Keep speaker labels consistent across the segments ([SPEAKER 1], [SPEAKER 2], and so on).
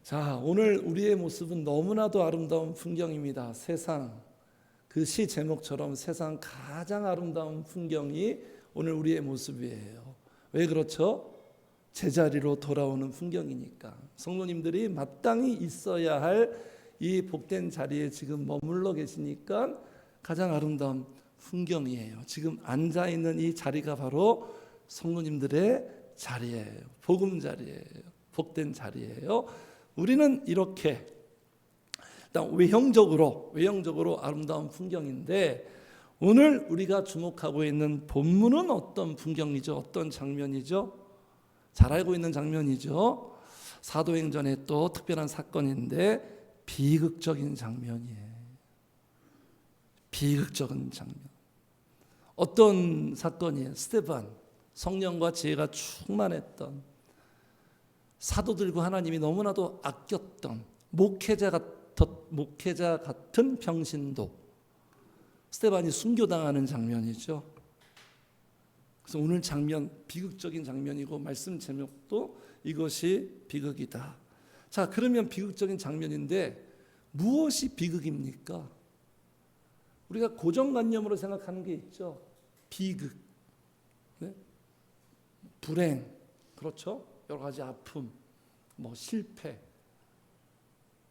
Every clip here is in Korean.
[SPEAKER 1] 자, 오늘 우리의 모습은 너무나도 아름다운 풍경입니다. 세상, 그 시 제목처럼 세상 가장 아름다운 풍경이 오늘 우리의 모습이에요. 왜 그렇죠? 제자리로 돌아오는 풍경이니까. 성도님들이 마땅히 있어야 할 이 복된 자리에 지금 머물러 계시니까 가장 아름다운 풍경이에요. 지금 앉아있는 이 자리가 바로 성도님들의 자리예요. 복음 자리예요. 복된 자리예요. 우리는 이렇게 일단 외형적으로 아름다운 풍경인데, 오늘 우리가 주목하고 있는 본문은 어떤 풍경이죠? 어떤 장면이죠? 잘 알고 있는 장면이죠. 사도행전에 또 특별한 사건인데 비극적인 장면이에요. 비극적인 장면. 어떤 사건이에요? 스데반, 성령과 지혜가 충만했던, 사도들과 하나님이 너무나도 아꼈던 목회자 같은 병신도 스데반이 순교당하는 장면이죠. 그래서 오늘 장면 비극적인 장면이고, 말씀 제목도 이것이 비극이다. 자, 그러면 비극적인 장면인데 무엇이 비극입니까? 우리가 고정관념으로 생각하는 게 있죠. 비극, 네? 불행, 그렇죠? 여러 가지 아픔, 실패.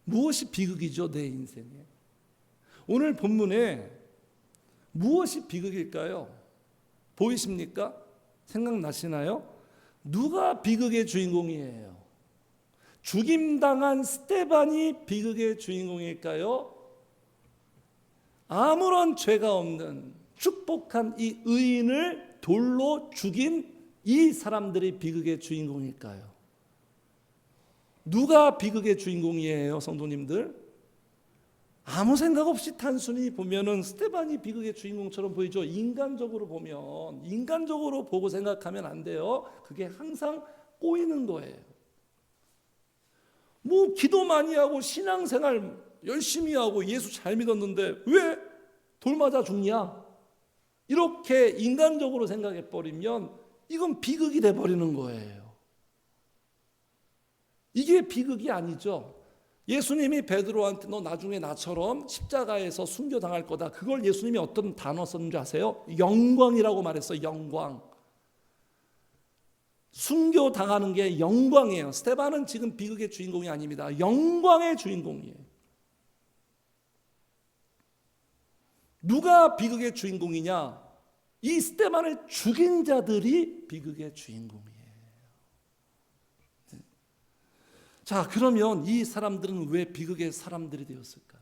[SPEAKER 1] 무엇이 비극이죠, 내 인생에? 오늘 본문에 무엇이 비극일까요? 보이십니까? 생각나시나요? 누가 비극의 주인공이에요? 죽임당한 스데반이 비극의 주인공일까요? 아무런 죄가 없는 축복한 이 의인을 돌로 죽인 이 사람들이 비극의 주인공일까요? 누가 비극의 주인공이에요, 성도님들? 아무 생각 없이 단순히 보면은 스데반이 비극의 주인공처럼 보이죠. 인간적으로 보면, 인간적으로 보고 생각하면 안 돼요. 그게 항상 꼬이는 거예요. 기도 많이 하고 신앙생활 열심히 하고 예수 잘 믿었는데 왜 돌 맞아 죽냐? 이렇게 인간적으로 생각해 버리면 이건 비극이 돼 버리는 거예요. 이게 비극이 아니죠. 예수님이 베드로한테 너 나중에 나처럼 십자가에서 순교당할 거다. 그걸 예수님이 어떤 단어 썼는지 아세요? 영광이라고 말했어요. 영광. 순교당하는 게 영광이에요. 스데반은 지금 비극의 주인공이 아닙니다. 영광의 주인공이에요. 누가 비극의 주인공이냐? 이 스데반을 죽인 자들이 비극의 주인공이에요. 자, 그러면 이 사람들은 왜 비극의 사람들이 되었을까요?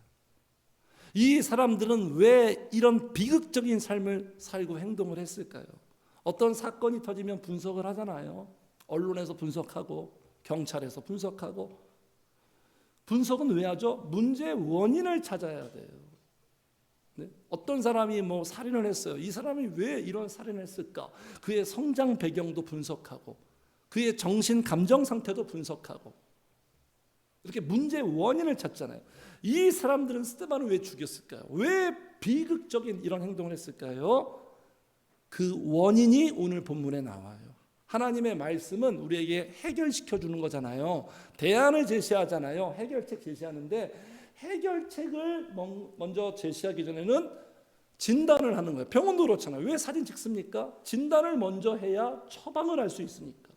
[SPEAKER 1] 이 사람들은 왜 이런 비극적인 삶을 살고 행동을 했을까요? 어떤 사건이 터지면 분석을 하잖아요. 언론에서 분석하고 경찰에서 분석하고. 분석은 왜 하죠? 문제의 원인을 찾아야 돼요. 네? 어떤 사람이 살인을 했어요. 이 사람이 왜 이런 살인을 했을까? 그의 성장 배경도 분석하고, 그의 정신 감정 상태도 분석하고, 이렇게 문제의 원인을 찾잖아요. 이 사람들은 스데반을 왜 죽였을까요? 왜 비극적인 이런 행동을 했을까요? 그 원인이 오늘 본문에 나와요. 하나님의 말씀은 우리에게 해결시켜 주는 거잖아요. 대안을 제시하잖아요. 해결책 제시하는데, 해결책을 먼저 제시하기 전에는 진단을 하는 거예요. 병원도 그렇잖아요. 왜 사진 찍습니까? 진단을 먼저 해야 처방을 할 수 있으니까.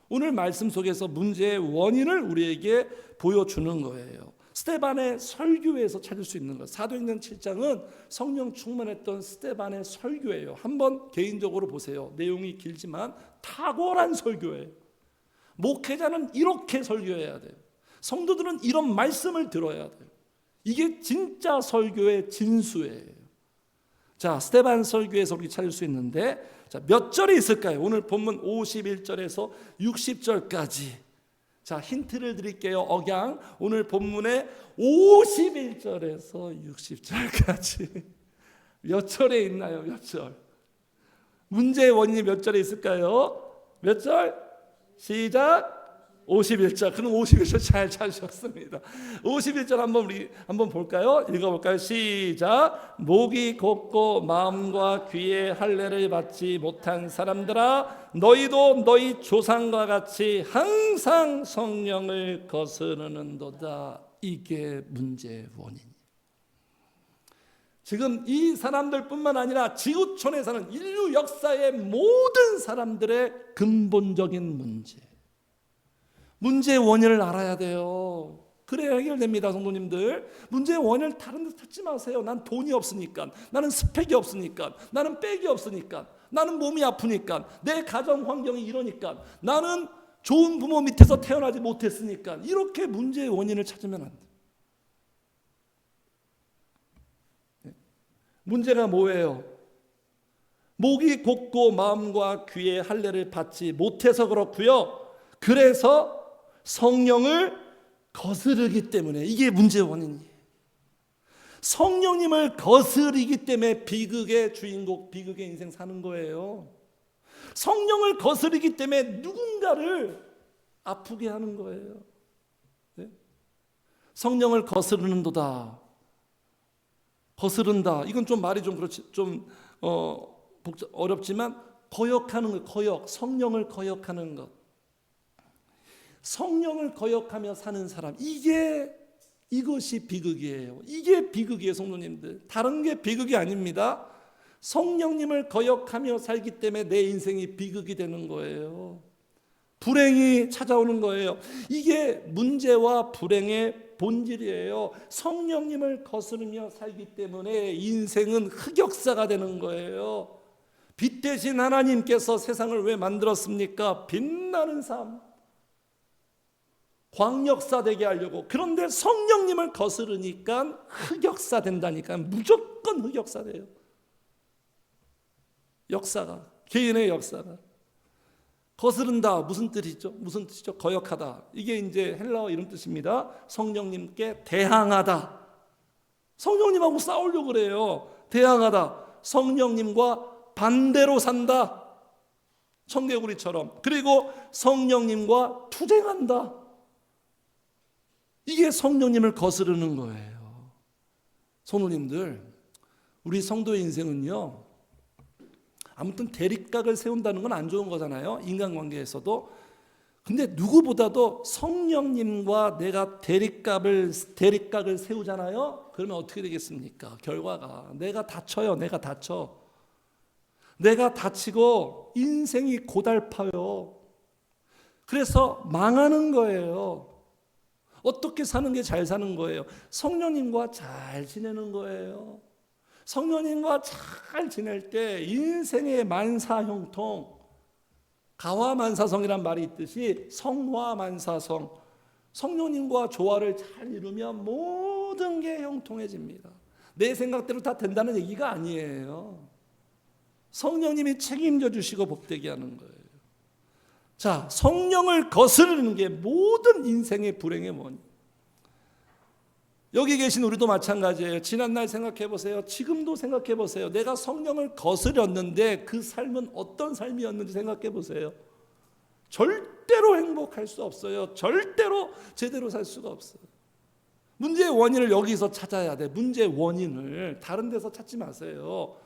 [SPEAKER 1] 오늘 말씀 속에서 문제의 원인을 우리에게 보여주는 거예요. 스데반의 설교에서 찾을 수 있는 것. 사도행전 7장은 성령 충만했던 스데반의 설교예요. 한번 개인적으로 보세요. 내용이 길지만 탁월한 설교예요. 목회자는 이렇게 설교해야 돼요. 성도들은 이런 말씀을 들어야 돼요. 이게 진짜 설교의 진수예요. 자, 스데반 설교에서 우리 찾을 수 있는데, 자, 몇 절이 있을까요? 오늘 본문 51절에서 60절까지. 자, 힌트를 드릴게요. 억양. 오늘 본문에 51절에서 60절까지 몇 절에 있나요? 몇 절? 문제의 원인이 몇 절에 있을까요? 몇 절? 시작. 51절. 그럼 51절 잘 찾으셨습니다. 51절 한번 볼까요? 읽어볼까요? 시작. 목이 곧고 마음과 귀에 할례를 받지 못한 사람들아, 너희도 너희 조상과 같이 항상 성령을 거스르는도다. 이게 문제의 원인. 지금 이 사람들뿐만 아니라 지구촌에 사는 인류 역사의 모든 사람들의 근본적인 문제의 원인을 알아야 돼요. 그래야 해결됩니다. 성도님들, 문제의 원인을 다른 데 찾지 마세요. 난 돈이 없으니까, 나는 스펙이 없으니까, 나는 백이 없으니까, 나는 몸이 아프니까, 내 가정 환경이 이러니까, 나는 좋은 부모 밑에서 태어나지 못했으니까, 이렇게 문제의 원인을 찾으면 안 돼요. 문제가 뭐예요? 목이 곧고 마음과 귀에 할례를 받지 못해서 그렇고요. 그래서 성령을 거스르기 때문에, 이게 문제의 원인이에요. 성령님을 거스르기 때문에 비극의 주인공, 비극의 인생 사는 거예요. 성령을 거스르기 때문에 누군가를 아프게 하는 거예요. 네? 성령을 거스르는도다. 거스른다. 이건 좀 말이 좀 그렇지, 좀 어렵지만 거역하는 것, 거역, 성령을 거역하는 것. 성령을 거역하며 사는 사람, 이것이 비극이에요. 이게 비극이에요, 성도님들. 다른 게 비극이 아닙니다. 성령님을 거역하며 살기 때문에 내 인생이 비극이 되는 거예요. 불행이 찾아오는 거예요. 이게 문제와 불행의 본질이에요. 성령님을 거스르며 살기 때문에 인생은 흑역사가 되는 거예요. 빛 대신 하나님께서 세상을 왜 만들었습니까? 빛나는 삶, 광역사 되게 하려고. 그런데 성령님을 거스르니까 흑역사 된다니까. 무조건 흑역사 돼요. 역사가, 개인의 역사가. 거스른다 무슨 뜻이죠? 무슨 뜻이죠? 거역하다. 이게 이제 헬라어 이런 뜻입니다. 성령님께 대항하다. 성령님하고 싸우려고 그래요. 대항하다. 성령님과 반대로 산다. 청개구리처럼. 그리고 성령님과 투쟁한다. 이게 성령님을 거스르는 거예요. 성도님들, 우리 성도의 인생은요, 아무튼 대립각을 세운다는 건 안 좋은 거잖아요. 인간관계에서도. 근데 누구보다도 성령님과 내가 대립각을 세우잖아요. 그러면 어떻게 되겠습니까? 결과가 내가 다쳐요. 내가 다치고 인생이 고달파요. 그래서 망하는 거예요. 어떻게 사는 게 잘 사는 거예요? 성령님과 잘 지내는 거예요. 성령님과 잘 지낼 때 인생의 만사형통, 가화만사성이란 말이 있듯이 성화만사성, 성령님과 조화를 잘 이루면 모든 게 형통해집니다. 내 생각대로 다 된다는 얘기가 아니에요. 성령님이 책임져 주시고 복되게 하는 거예요. 자, 성령을 거스르는 게 모든 인생의 불행의 원인. 여기 계신 우리도 마찬가지예요. 지난날 생각해 보세요. 지금도 생각해 보세요. 내가 성령을 거스렸는데 그 삶은 어떤 삶이었는지 생각해 보세요. 절대로 행복할 수 없어요. 절대로 제대로 살 수가 없어요. 문제의 원인을 여기서 찾아야 돼. 문제의 원인을 다른 데서 찾지 마세요.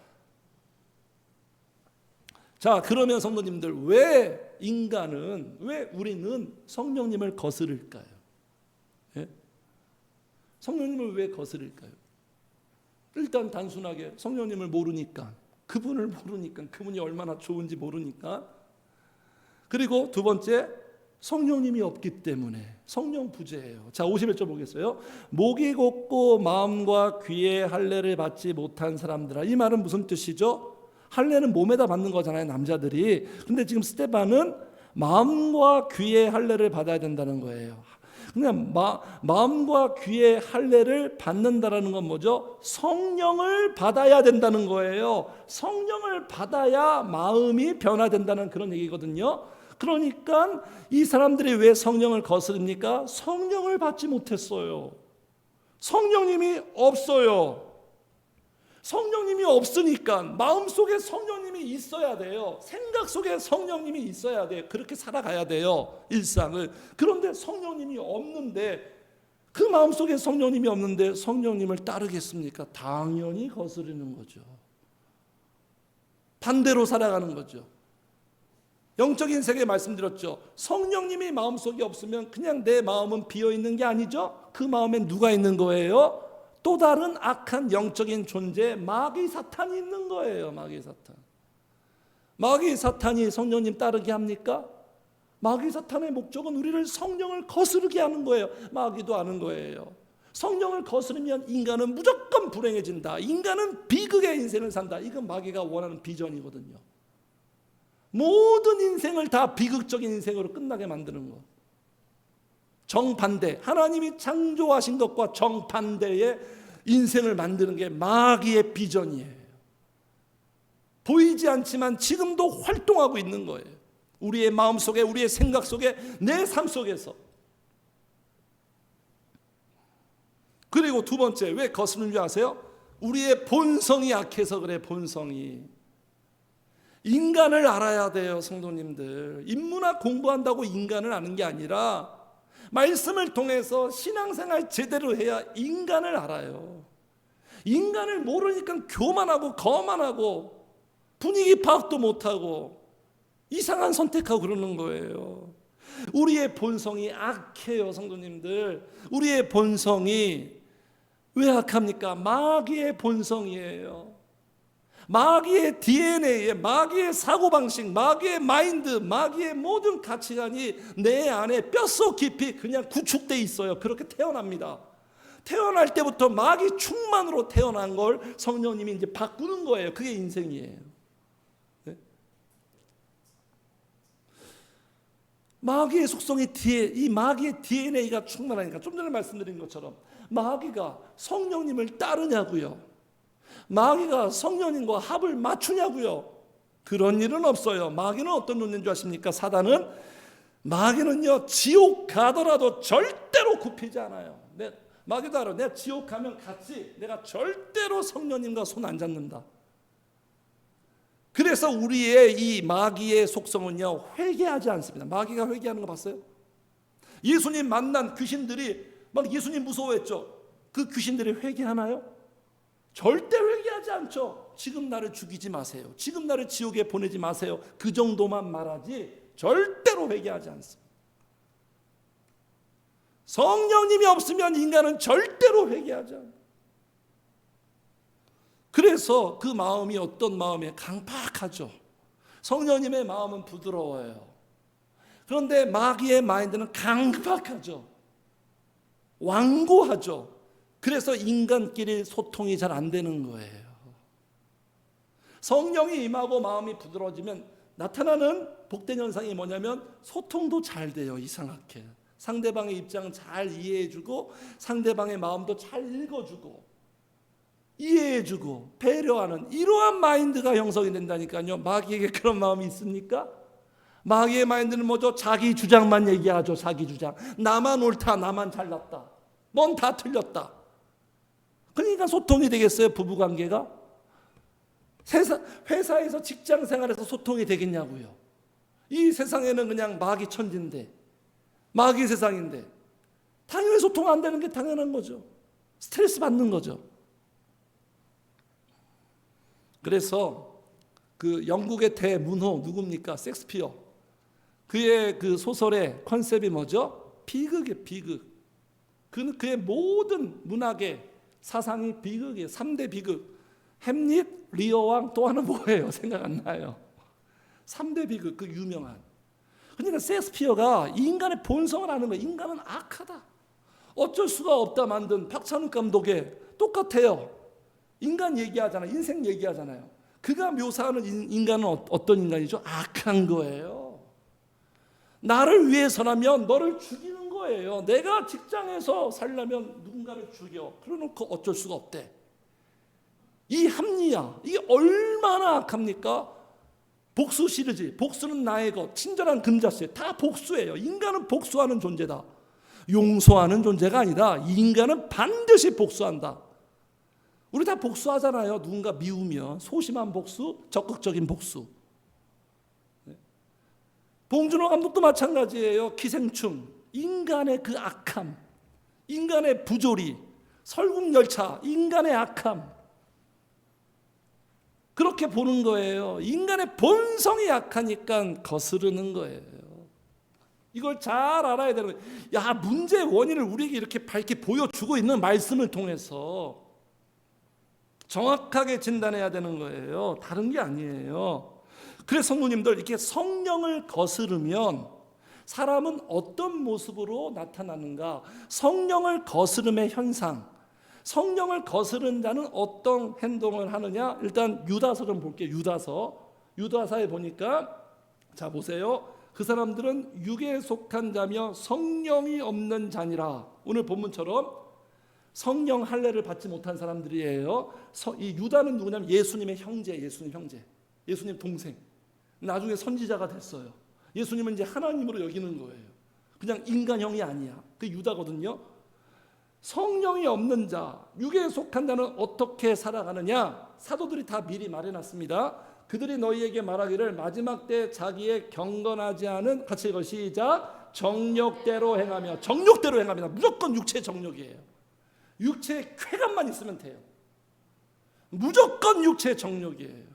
[SPEAKER 1] 자, 그러면 성도님들, 왜 우리는 성령님을 거스를까요? 예? 성령님을 왜 거스를까요? 일단 단순하게 성령님을 모르니까, 그분을 모르니까, 그분이 얼마나 좋은지 모르니까. 그리고 두 번째, 성령님이 없기 때문에 성령 부재예요. 자, 51절 보겠어요. 목이 곧고 마음과 귀에 할례를 받지 못한 사람들아. 이 말은 무슨 뜻이죠? 할례는 몸에다 받는 거잖아요, 남자들이. 근데 지금 스데반은 마음과 귀에 할례를 받아야 된다는 거예요. 그냥 마음과 귀에 할례를 받는다라는 건 뭐죠? 성령을 받아야 된다는 거예요. 성령을 받아야 마음이 변화된다는 그런 얘기거든요. 그러니까 이 사람들이 왜 성령을 거스릅니까? 성령을 받지 못했어요. 성령님이 없어요. 성령님이 없으니까, 마음속에 성령님이 성령님이 있어야 돼요. 생각 속에 성령님이 있어야 돼요. 그렇게 살아가야 돼요, 일상을. 그런데 성령님이 없는데, 그 마음속에 성령님이 없는데 성령님을 따르겠습니까? 당연히 거스르는 거죠. 반대로 살아가는 거죠. 영적인 세계 말씀드렸죠. 성령님이 마음속에 없으면 그냥 내 마음은 비어있는 게 아니죠. 그 마음에 누가 있는 거예요? 또 다른 악한 영적인 존재, 마귀 사탄이 있는 거예요. 마귀 사탄. 마귀 사탄이 성령님 따르게 합니까? 마귀 사탄의 목적은 우리를 성령을 거스르게 하는 거예요. 마귀도 아는 거예요. 성령을 거스르면 인간은 무조건 불행해진다. 인간은 비극의 인생을 산다. 이건 마귀가 원하는 비전이거든요. 모든 인생을 다 비극적인 인생으로 끝나게 만드는 것. 정반대, 하나님이 창조하신 것과 정반대의 인생을 만드는 게 마귀의 비전이에요. 보이지 않지만 지금도 활동하고 있는 거예요. 우리의 마음속에, 우리의 생각 속에, 내 삶 속에서. 그리고 두 번째, 왜 거스르는 줄 아세요? 우리의 본성이 약해서 그래. 본성이. 인간을 알아야 돼요, 성도님들. 인문학 공부한다고 인간을 아는 게 아니라 말씀을 통해서 신앙생활 제대로 해야 인간을 알아요. 인간을 모르니까 교만하고 거만하고 분위기 파악도 못하고 이상한 선택하고 그러는 거예요. 우리의 본성이 악해요, 성도님들. 우리의 본성이 왜 악합니까? 마귀의 본성이에요. 마귀의 DNA에, 마귀의 사고방식, 마귀의 마인드, 마귀의 모든 가치관이 내 안에 뼛속 깊이 그냥 구축되어 있어요. 그렇게 태어납니다. 태어날 때부터 마귀 충만으로 태어난 걸 성령님이 이제 바꾸는 거예요. 그게 인생이에요. 네? 마귀의 속성이 이 마귀의 DNA가 충만하니까 좀 전에 말씀드린 것처럼 마귀가 성령님을 따르냐고요. 마귀가 성령님과 합을 맞추냐고요. 그런 일은 없어요. 마귀는 어떤 존재인 줄 아십니까? 사단은, 마귀는요, 지옥 가더라도 절대로 굽히지 않아요. 마귀도 알아. 내가 지옥 가면 같이 내가 절대로 성령님과 손 안 잡는다. 그래서 우리의 이 마귀의 속성은요, 회개하지 않습니다. 마귀가 회개하는 거 봤어요? 예수님 만난 귀신들이 막 예수님 무서워했죠. 그 귀신들이 회개하나요? 절대 회개하지 않죠. 지금 나를 죽이지 마세요. 지금 나를 지옥에 보내지 마세요. 그 정도만 말하지 절대로 회개하지 않습니다. 성령님이 없으면 인간은 절대로 회개하지 않아요. 그래서 그 마음이 어떤 마음이에요? 강팍하죠. 성령님의 마음은 부드러워요. 그런데 마귀의 마인드는 강팍하죠. 완고하죠. 그래서 인간끼리 소통이 잘 안 되는 거예요. 성령이 임하고 마음이 부드러워지면 나타나는 복된 현상이 뭐냐면 소통도 잘 돼요. 이상하게. 상대방의 입장을 잘 이해해주고 상대방의 마음도 잘 읽어주고 이해해주고 배려하는 이러한 마인드가 형성이 된다니까요. 마귀에게 그런 마음이 있습니까? 마귀의 마인드는 뭐죠? 자기 주장만 얘기하죠. 자기 주장. 나만 옳다. 나만 잘났다. 넌 다 틀렸다. 그러니까 소통이 되겠어요? 부부관계가? 회사에서 직장생활에서 소통이 되겠냐고요. 이 세상에는 그냥 마귀 천지인데 마귀 세상인데 당연히 소통 안 되는 게 당연한 거죠. 스트레스 받는 거죠. 그래서 그 영국의 대문호 누굽니까? 셰익스피어. 그의 그 소설의 컨셉이 뭐죠? 비극이에요. 비극. 그의 모든 문학의 사상이 비극이에요. 3대 비극. 햄릿, 리어왕, 또 하나 뭐예요? 생각 안 나요. 3대 비극, 그 유명한. 그러니까 셰익스피어가 인간의 본성을 아는 거예요. 인간은 악하다. 어쩔 수가 없다 만든 박찬욱 감독의 똑같아요. 인간 얘기하잖아요. 인생 얘기하잖아요. 그가 묘사하는 인간은 어떤 인간이죠? 악한 거예요. 나를 위해서라면 너를 죽이는 거예요. 내가 직장에서 살려면 누군가를 죽여. 그러놓고 어쩔 수가 없대. 이 합리화, 이게 얼마나 악합니까? 복수 시리즈, 복수는 나의 것, 친절한 금자씨, 다 복수예요. 인간은 복수하는 존재다. 용서하는 존재가 아니다. 인간은 반드시 복수한다. 우리 다 복수하잖아요. 누군가 미우면 소심한 복수, 적극적인 복수. 봉준호 감독도 마찬가지예요. 기생충, 인간의 그 악함, 인간의 부조리, 설국열차, 인간의 악함. 그렇게 보는 거예요. 인간의 본성이 약하니까 거스르는 거예요. 이걸 잘 알아야 되는 거예요. 야, 문제의 원인을 우리에게 이렇게 밝게 보여주고 있는 말씀을 통해서 정확하게 진단해야 되는 거예요. 다른 게 아니에요. 그래서 성도님들, 이렇게 성령을 거스르면 사람은 어떤 모습으로 나타나는가? 성령을 거스름의 현상, 성령을 거스른 자는 어떤 행동을 하느냐? 일단 유다서 좀 볼게요. 유다서에 보니까, 자 보세요. 그 사람들은 육에 속한 자며 성령이 없는 자니라. 오늘 본문처럼 성령 할례를 받지 못한 사람들이에요. 이 유다는 누구냐면 예수님의 형제, 예수님 동생. 나중에 선지자가 됐어요. 예수님은 이제 하나님으로 여기는 거예요. 그냥 인간형이 아니야. 그 유다거든요. 성령이 없는 자, 육에 속한 자는 어떻게 살아가느냐? 사도들이 다 미리 말해놨습니다. 그들이 너희에게 말하기를 마지막 때 자기의 경건하지 않은, 같이 읽어 시작, 정욕대로 행하며. 정욕대로 행합니다. 무조건 육체 정욕이에요. 육체의 쾌감만 있으면 돼요. 무조건 육체 정욕이에요.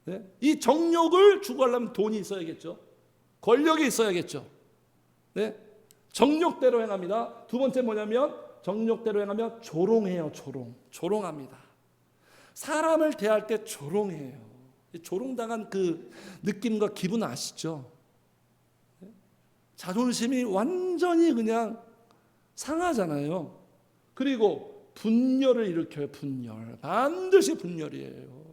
[SPEAKER 1] 네? 이 정욕을 추구하려면 돈이 있어야겠죠. 권력이 있어야겠죠. 네? 정욕대로 행합니다. 두 번째 뭐냐면 정욕대로 행하면 조롱해요. 조롱합니다. 사람을 대할 때 조롱해요. 조롱당한 그 느낌과 기분 아시죠? 네? 자존심이 완전히 그냥 상하잖아요. 그리고 분열을 일으켜요. 분열. 반드시 분열이에요.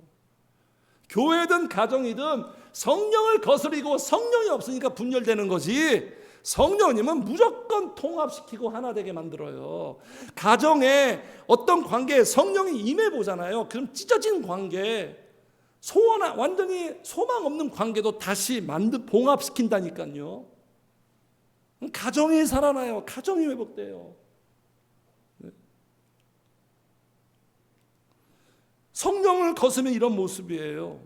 [SPEAKER 1] 교회든 가정이든 성령을 거스리고 성령이 없으니까 분열되는 거지, 성령님은 무조건 통합시키고 하나 되게 만들어요. 가정에 어떤 관계에 성령이 임해보잖아요. 그럼 찢어진 관계, 완전히 소망 없는 관계도 다시 봉합시킨다니까요. 가정이 살아나요. 가정이 회복돼요. 성령을 거스르면 이런 모습이에요.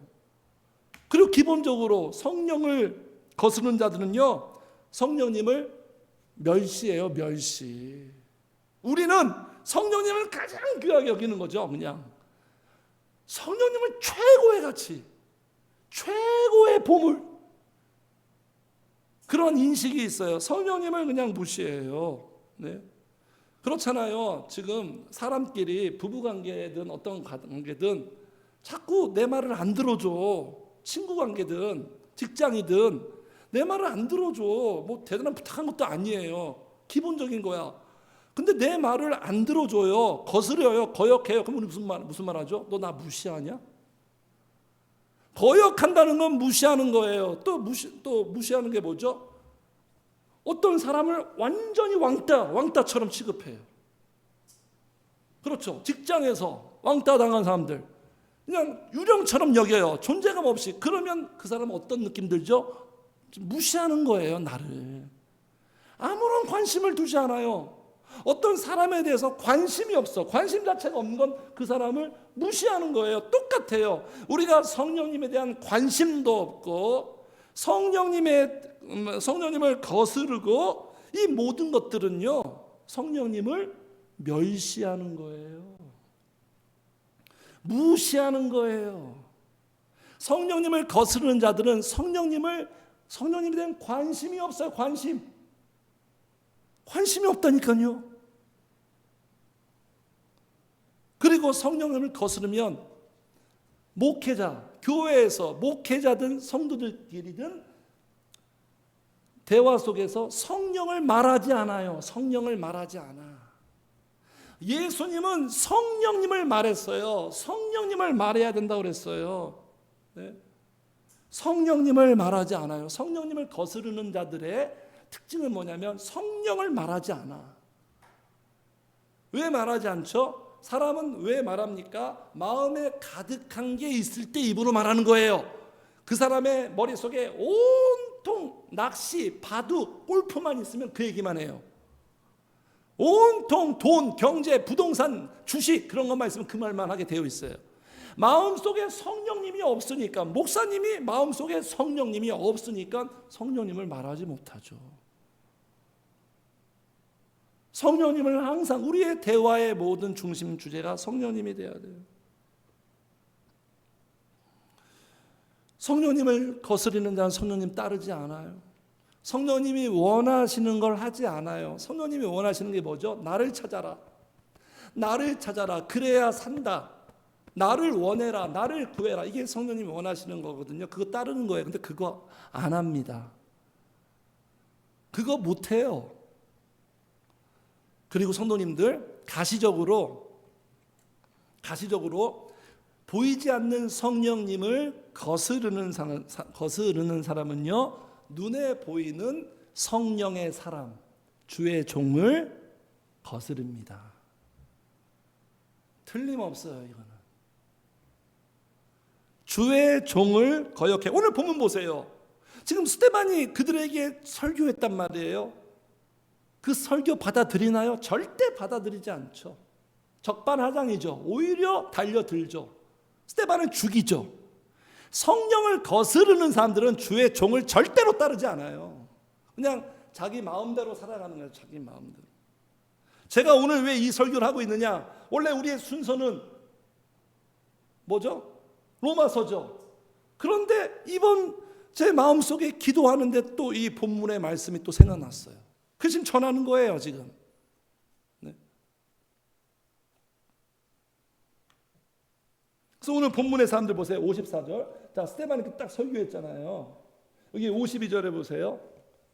[SPEAKER 1] 그리고 기본적으로 성령을 거스르는 자들은요, 성령님을 멸시해요. 멸시. 우리는 성령님을 가장 귀하게 여기는 거죠. 그냥 성령님을 최고의 가치, 최고의 보물, 그런 인식이 있어요. 성령님을 그냥 무시해요. 네. 그렇잖아요. 지금 사람끼리 부부관계든 어떤 관계든 자꾸 내 말을 안 들어줘. 친구관계든 직장이든 내 말을 안 들어줘. 뭐 대단한 부탁한 것도 아니에요. 기본적인 거야. 근데 내 말을 안 들어줘요. 거스려요. 거역해요. 그럼 우리 무슨 말 하죠? 너 나 무시하냐? 거역한다는 건 무시하는 거예요. 또 무시하는 게 뭐죠? 어떤 사람을 완전히 왕따처럼 취급해요. 그렇죠. 직장에서 왕따 당한 사람들 그냥 유령처럼 여겨요. 존재감 없이. 그러면 그 사람은 어떤 느낌 들죠? 무시하는 거예요. 나를. 아무런 관심을 두지 않아요. 어떤 사람에 대해서 관심이 없어. 관심 자체가 없는 건 그 사람을 무시하는 거예요. 똑같아요. 우리가 성령님에 대한 관심도 없고 성령님을 거스르고 이 모든 것들은요, 성령님을 멸시하는 거예요. 무시하는 거예요. 성령님을 거스르는 자들은 성령님에 대한 관심이 없어요. 관심이 없다니까요. 그리고 성령님을 거스르면 목회자, 교회에서 목회자든 성도들끼리든 대화 속에서 성령을 말하지 않아요. 성령을 말하지 않아. 예수님은 성령님을 말했어요. 성령님을 말해야 된다고 그랬어요. 네? 성령님을 말하지 않아요. 성령님을 거스르는 자들의 특징은 뭐냐면 성령을 말하지 않아. 왜 말하지 않죠? 사람은 왜 말합니까? 마음에 가득한 게 있을 때 입으로 말하는 거예요. 그 사람의 머릿속에 온통 낚시, 바둑, 골프만 있으면 그 얘기만 해요. 온통 돈, 경제, 부동산, 주식 그런 것만 있으면 그 말만 하게 되어 있어요. 마음속에 성령님이 없으니까, 목사님이 마음속에 성령님이 없으니까 성령님을 말하지 못하죠. 성령님을 항상 우리의 대화의 모든 중심 주제가 성령님이 돼야 돼요. 성령님을 거스리는 자는 성령님 따르지 않아요. 성령님이 원하시는 걸 하지 않아요. 성령님이 원하시는 게 뭐죠? 나를 찾아라. 나를 찾아라. 그래야 산다. 나를 원해라. 나를 구해라. 이게 성령님이 원하시는 거거든요. 그거 따르는 거예요. 근데 그거 안 합니다. 그거 못 해요. 그리고 성도님들 가시적으로 보이지 않는 성령님을 거스르는 사람은요, 눈에 보이는 성령의 사람, 주의 종을 거스릅니다. 틀림없어요. 이거는 주의 종을 거역해. 오늘 본문 보세요. 지금 스데반이 그들에게 설교했단 말이에요. 그 설교 받아들이나요? 절대 받아들이지 않죠. 적반하장이죠. 오히려 달려들죠. 스데반은 죽이죠. 성령을 거스르는 사람들은 주의 종을 절대로 따르지 않아요. 그냥 자기 마음대로 살아가는 거예요. 자기 마음대로. 제가 오늘 왜 이 설교를 하고 있느냐? 원래 우리의 순서는 뭐죠? 로마서죠. 그런데 이번 제 마음속에 기도하는데 또 이 본문의 말씀이 또 생각났어요. 그 지금 전하는 거예요. 지금. 네. 그래서 오늘 본문의 사람들 보세요. 54절. 자, 스데반이 딱 설교했잖아요. 여기 52절에 보세요.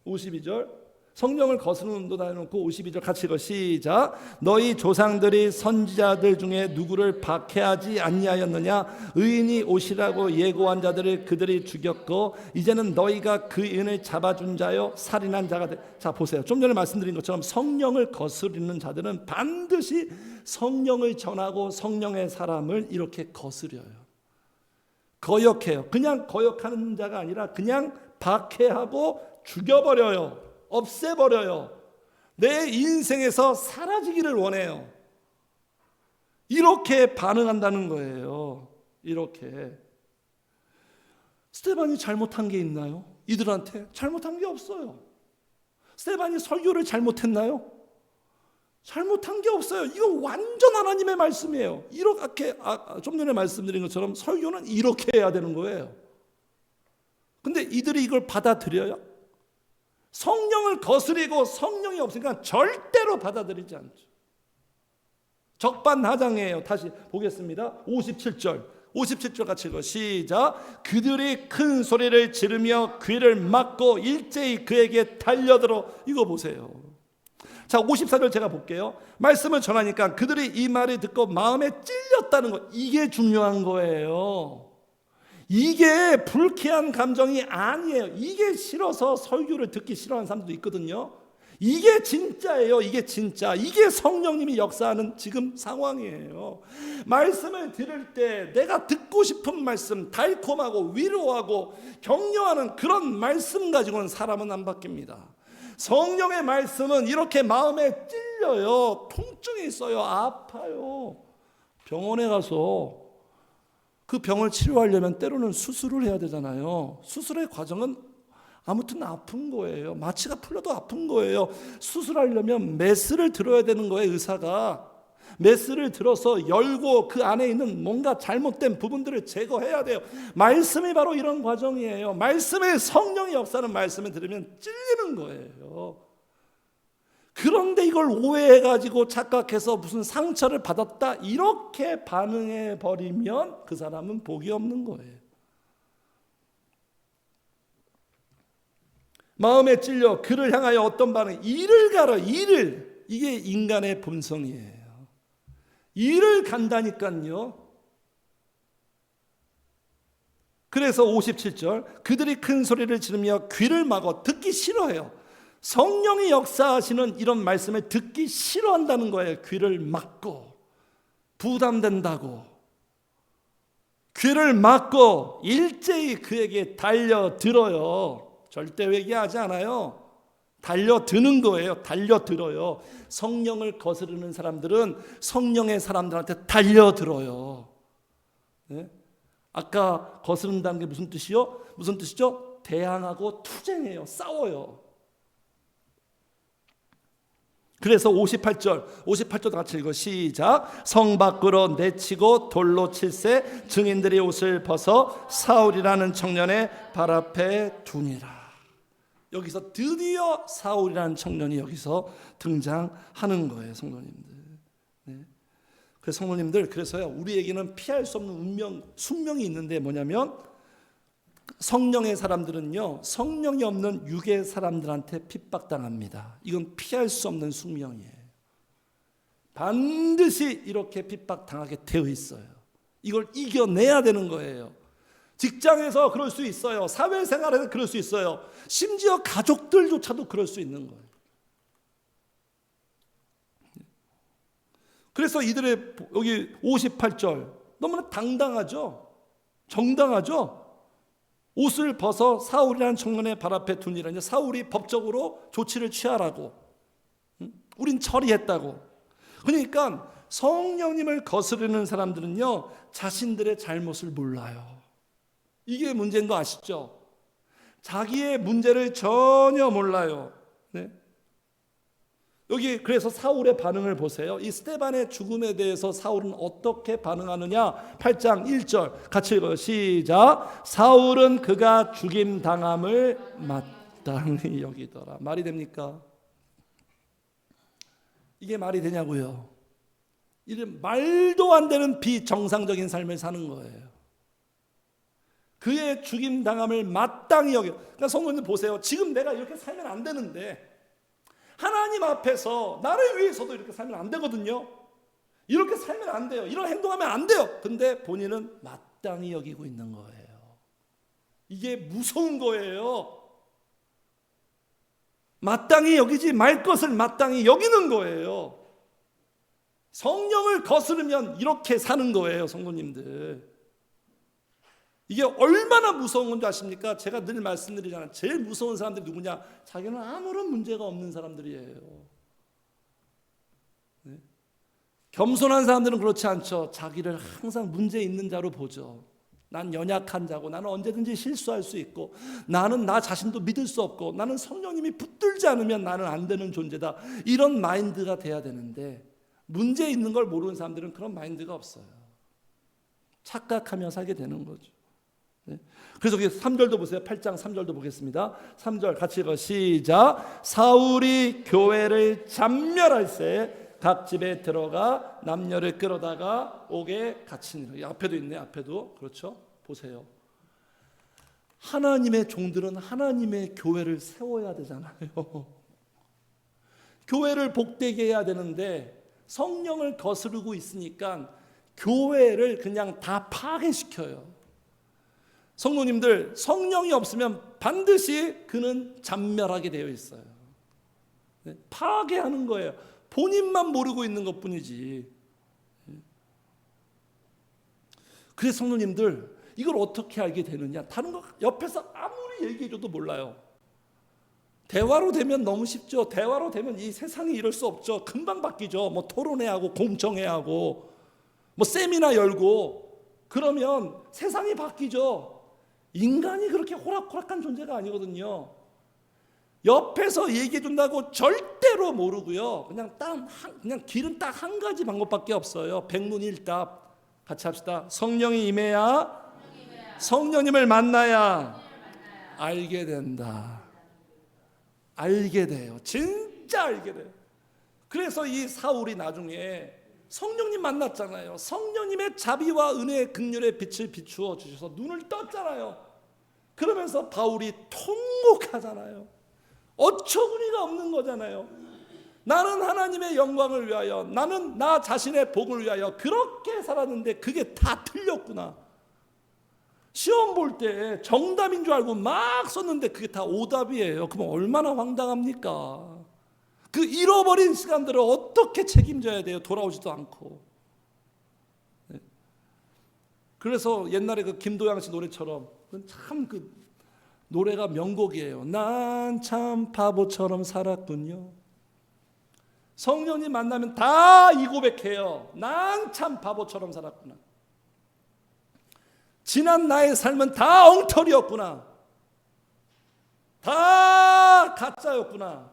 [SPEAKER 1] 52절. 성령을 거스르는 운동도 해놓고 52절 같이 읽어. 시작. 너희 조상들이 선지자들 중에 누구를 박해하지 아니하였느냐? 의인이 오시라고 예고한 자들을 그들이 죽였고 이제는 너희가 그 의인을 잡아준 자요 살인한 자가 돼. 자, 보세요. 좀 전에 말씀드린 것처럼 성령을 거스르는 자들은 반드시 성령을 전하고 성령의 사람을 이렇게 거스려요. 거역해요. 그냥 거역하는 자가 아니라 그냥 박해하고 죽여버려요. 없애버려요. 내 인생에서 사라지기를 원해요. 이렇게 반응한다는 거예요. 이렇게. 스데반이 잘못한 게 있나요? 이들한테 잘못한 게 없어요. 스데반이 설교를 잘못했나요? 잘못한 게 없어요. 이거 완전 하나님의 말씀이에요. 이렇게 좀 전에 말씀드린 것처럼 설교는 이렇게 해야 되는 거예요. 근데 이들이 이걸 받아들여요? 성령을 거스리고 성령이 없으니까 절대로 받아들이지 않죠. 적반하장이에요. 다시 보겠습니다. 57절 같이 읽어. 시작. 그들이 큰 소리를 지르며 귀를 막고 일제히 그에게 달려들어. 이거 보세요. 자, 54절 제가 볼게요. 말씀을 전하니까 그들이 이 말을 듣고 마음에 찔렸다는 거. 이게 중요한 거예요. 이게 불쾌한 감정이 아니에요. 이게 싫어서 설교를 듣기 싫어하는 사람도 있거든요. 이게 진짜예요. 이게 진짜. 이게 성령님이 역사하는 지금 상황이에요. 말씀을 들을 때 내가 듣고 싶은 말씀, 달콤하고 위로하고 격려하는 그런 말씀 가지고는 사람은 안 바뀝니다. 성령의 말씀은 이렇게 마음에 찔려요. 통증이 있어요. 아파요. 병원에 가서 그 병을 치료하려면 때로는 수술을 해야 되잖아요. 수술의 과정은 아무튼 아픈 거예요. 마취가 풀려도 아픈 거예요. 수술하려면 메스를 들어야 되는 거예요. 의사가 메스를 들어서 열고 그 안에 있는 뭔가 잘못된 부분들을 제거해야 돼요. 말씀이 바로 이런 과정이에요. 말씀의 성령의 역사는 말씀을 들으면 찔리는 거예요. 그런데 이걸 오해해가지고 착각해서 무슨 상처를 받았다 이렇게 반응해버리면 그 사람은 복이 없는 거예요. 마음에 찔려 그를 향하여 어떤 반응? 이를 가라. 이를. 이게 인간의 본성이에요. 이를 간다니까요. 그래서 57절 그들이 큰 소리를 지르며 귀를 막어 듣기 싫어해요. 성령이 역사하시는 이런 말씀을 듣기 싫어한다는 거예요. 귀를 막고 부담된다고 귀를 막고 일제히 그에게 달려들어요. 절대 회개하지 않아요. 달려드는 거예요. 달려들어요. 성령을 거스르는 사람들은 성령의 사람들한테 달려들어요. 네? 아까 거스른다는 게 무슨 뜻이요? 무슨 뜻이죠? 대항하고 투쟁해요. 싸워요. 그래서 58절도 같이 읽어. 시작. 성 밖으로 내치고 돌로 칠세 증인들의 옷을 벗어 사울이라는 청년의 발 앞에 두니라. 여기서 드디어 사울이라는 청년이 여기서 등장하는 거예요, 성도님들. 네. 그래서 성도님들, 그래서요, 우리에게는 피할 수 없는 숙명이 있는데 뭐냐면, 성령의 사람들은요, 성령이 없는 육의 사람들한테 핍박당합니다. 이건 피할 수 없는 숙명이에요. 반드시 이렇게 핍박당하게 되어 있어요. 이걸 이겨내야 되는 거예요. 직장에서 그럴 수 있어요. 사회생활에서 그럴 수 있어요. 심지어 가족들조차도 그럴 수 있는 거예요. 그래서 이들의 여기 58절 너무나 당당하죠. 정당하죠. 옷을 벗어 사울이라는 청년의 발 앞에 두니라. 이제 사울이 법적으로 조치를 취하라고. 우린 처리했다고. 그러니까 성령님을 거스르는 사람들은요, 자신들의 잘못을 몰라요. 이게 문제인 거 아시죠? 자기의 문제를 전혀 몰라요. 네? 여기 그래서 사울의 반응을 보세요. 이 스데반의 죽음에 대해서 사울은 어떻게 반응하느냐? 8장 1절 같이 읽어요. 시작. 사울은 그가 죽임 당함을 마땅히 여기더라. 말이 됩니까? 이게 말이 되냐고요? 이런 말도 안 되는 비정상적인 삶을 사는 거예요. 그의 죽임 당함을 마땅히 여겨. 그러니까 성도님들 보세요. 지금 내가 이렇게 살면 안 되는데 하나님 앞에서 나를 위해서도 이렇게 살면 안 되거든요. 이렇게 살면 안 돼요. 이런 행동하면 안 돼요. 근데 본인은 마땅히 여기고 있는 거예요. 이게 무서운 거예요. 마땅히 여기지 말 것을 마땅히 여기는 거예요. 성령을 거스르면 이렇게 사는 거예요, 성도님들. 이게 얼마나 무서운 건지 아십니까? 제가 늘 말씀드리잖아요. 제일 무서운 사람들이 누구냐? 자기는 아무런 문제가 없는 사람들이에요. 네? 겸손한 사람들은 그렇지 않죠. 자기를 항상 문제 있는 자로 보죠. 난 연약한 자고, 나는 언제든지 실수할 수 있고, 나는 나 자신도 믿을 수 없고, 나는 성령님이 붙들지 않으면 나는 안 되는 존재다. 이런 마인드가 돼야 되는데, 문제 있는 걸 모르는 사람들은 그런 마인드가 없어요. 착각하며 살게 되는 거죠. 네. 그래서 3절도 보세요. 8장 3절도 보겠습니다. 3절 같이 읽어. 시작. 사울이 교회를 잔멸할세 각 집에 들어가 남녀를 끌어다가 옥에 갇히니라. 앞에도 있네. 앞에도. 그렇죠. 보세요. 하나님의 종들은 하나님의 교회를 세워야 되잖아요. 교회를 복되게 해야 되는데 성령을 거스르고 있으니까 교회를 그냥 다 파괴시켜요. 성도님들, 성령이 없으면 반드시 그는 잔멸하게 되어 있어요. 파괴하는 거예요. 본인만 모르고 있는 것뿐이지. 그래서 성도님들, 이걸 어떻게 알게 되느냐? 다른 거 옆에서 아무리 얘기해줘도 몰라요. 대화로 되면 너무 쉽죠. 대화로 되면 이 세상이 이럴 수 없죠. 금방 바뀌죠. 뭐 토론회하고 공청회하고 뭐 세미나 열고 그러면 세상이 바뀌죠. 인간이 그렇게 호락호락한 존재가 아니거든요. 옆에서 얘기해 준다고 절대로 모르고요. 그냥 길은 딱 한 가지 방법밖에 없어요. 백문일답. 같이 합시다. 성령이 임해야 성령님을 만나야 알게 된다. 알게 돼요. 진짜 알게 돼요. 그래서 이 사울이 나중에 성령님 만났잖아요. 성령님의 자비와 은혜의 긍휼의 빛을 비추어 주셔서 눈을 떴잖아요. 그러면서 바울이 통곡하잖아요. 어처구니가 없는 거잖아요. 나는 하나님의 영광을 위하여, 나는 나 자신의 복을 위하여 그렇게 살았는데 그게 다 틀렸구나. 시험 볼 때 정답인 줄 알고 막 썼는데 그게 다 오답이에요. 그럼 얼마나 황당합니까? 그 잃어버린 시간들을 어떻게 책임져야 돼요? 돌아오지도 않고. 그래서 옛날에 그 김도양 씨 노래처럼 참 노래가 명곡이에요. 난 참 바보처럼 살았군요. 성령님 만나면 다 이 고백해요. 난 참 바보처럼 살았구나. 지난 나의 삶은 다 엉터리였구나. 다 가짜였구나.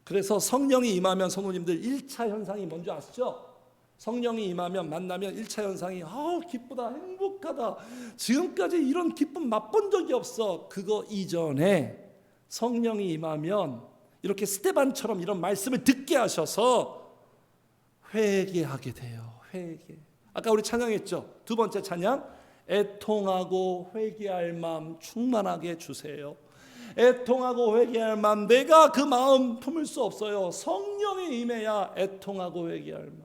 [SPEAKER 1] 그래서 성령이 임하면 성도님들 1차 현상이 뭔지 아시죠? 성령이 임하면 만나면 1차 현상이 기쁘다, 행복하다. 지금까지 이런 기쁨 맛본 적이 없어. 그거 이전에 성령이 임하면 이렇게 스데반처럼 이런 말씀을 듣게 하셔서 회개하게 돼요. 회개. 아까 우리 찬양했죠? 두 번째 찬양, 애통하고 회개할 마음 충만하게 주세요. 애통하고 회개할 마음, 내가 그 마음 품을 수 없어요. 성령이 임해야 애통하고 회개할 마음.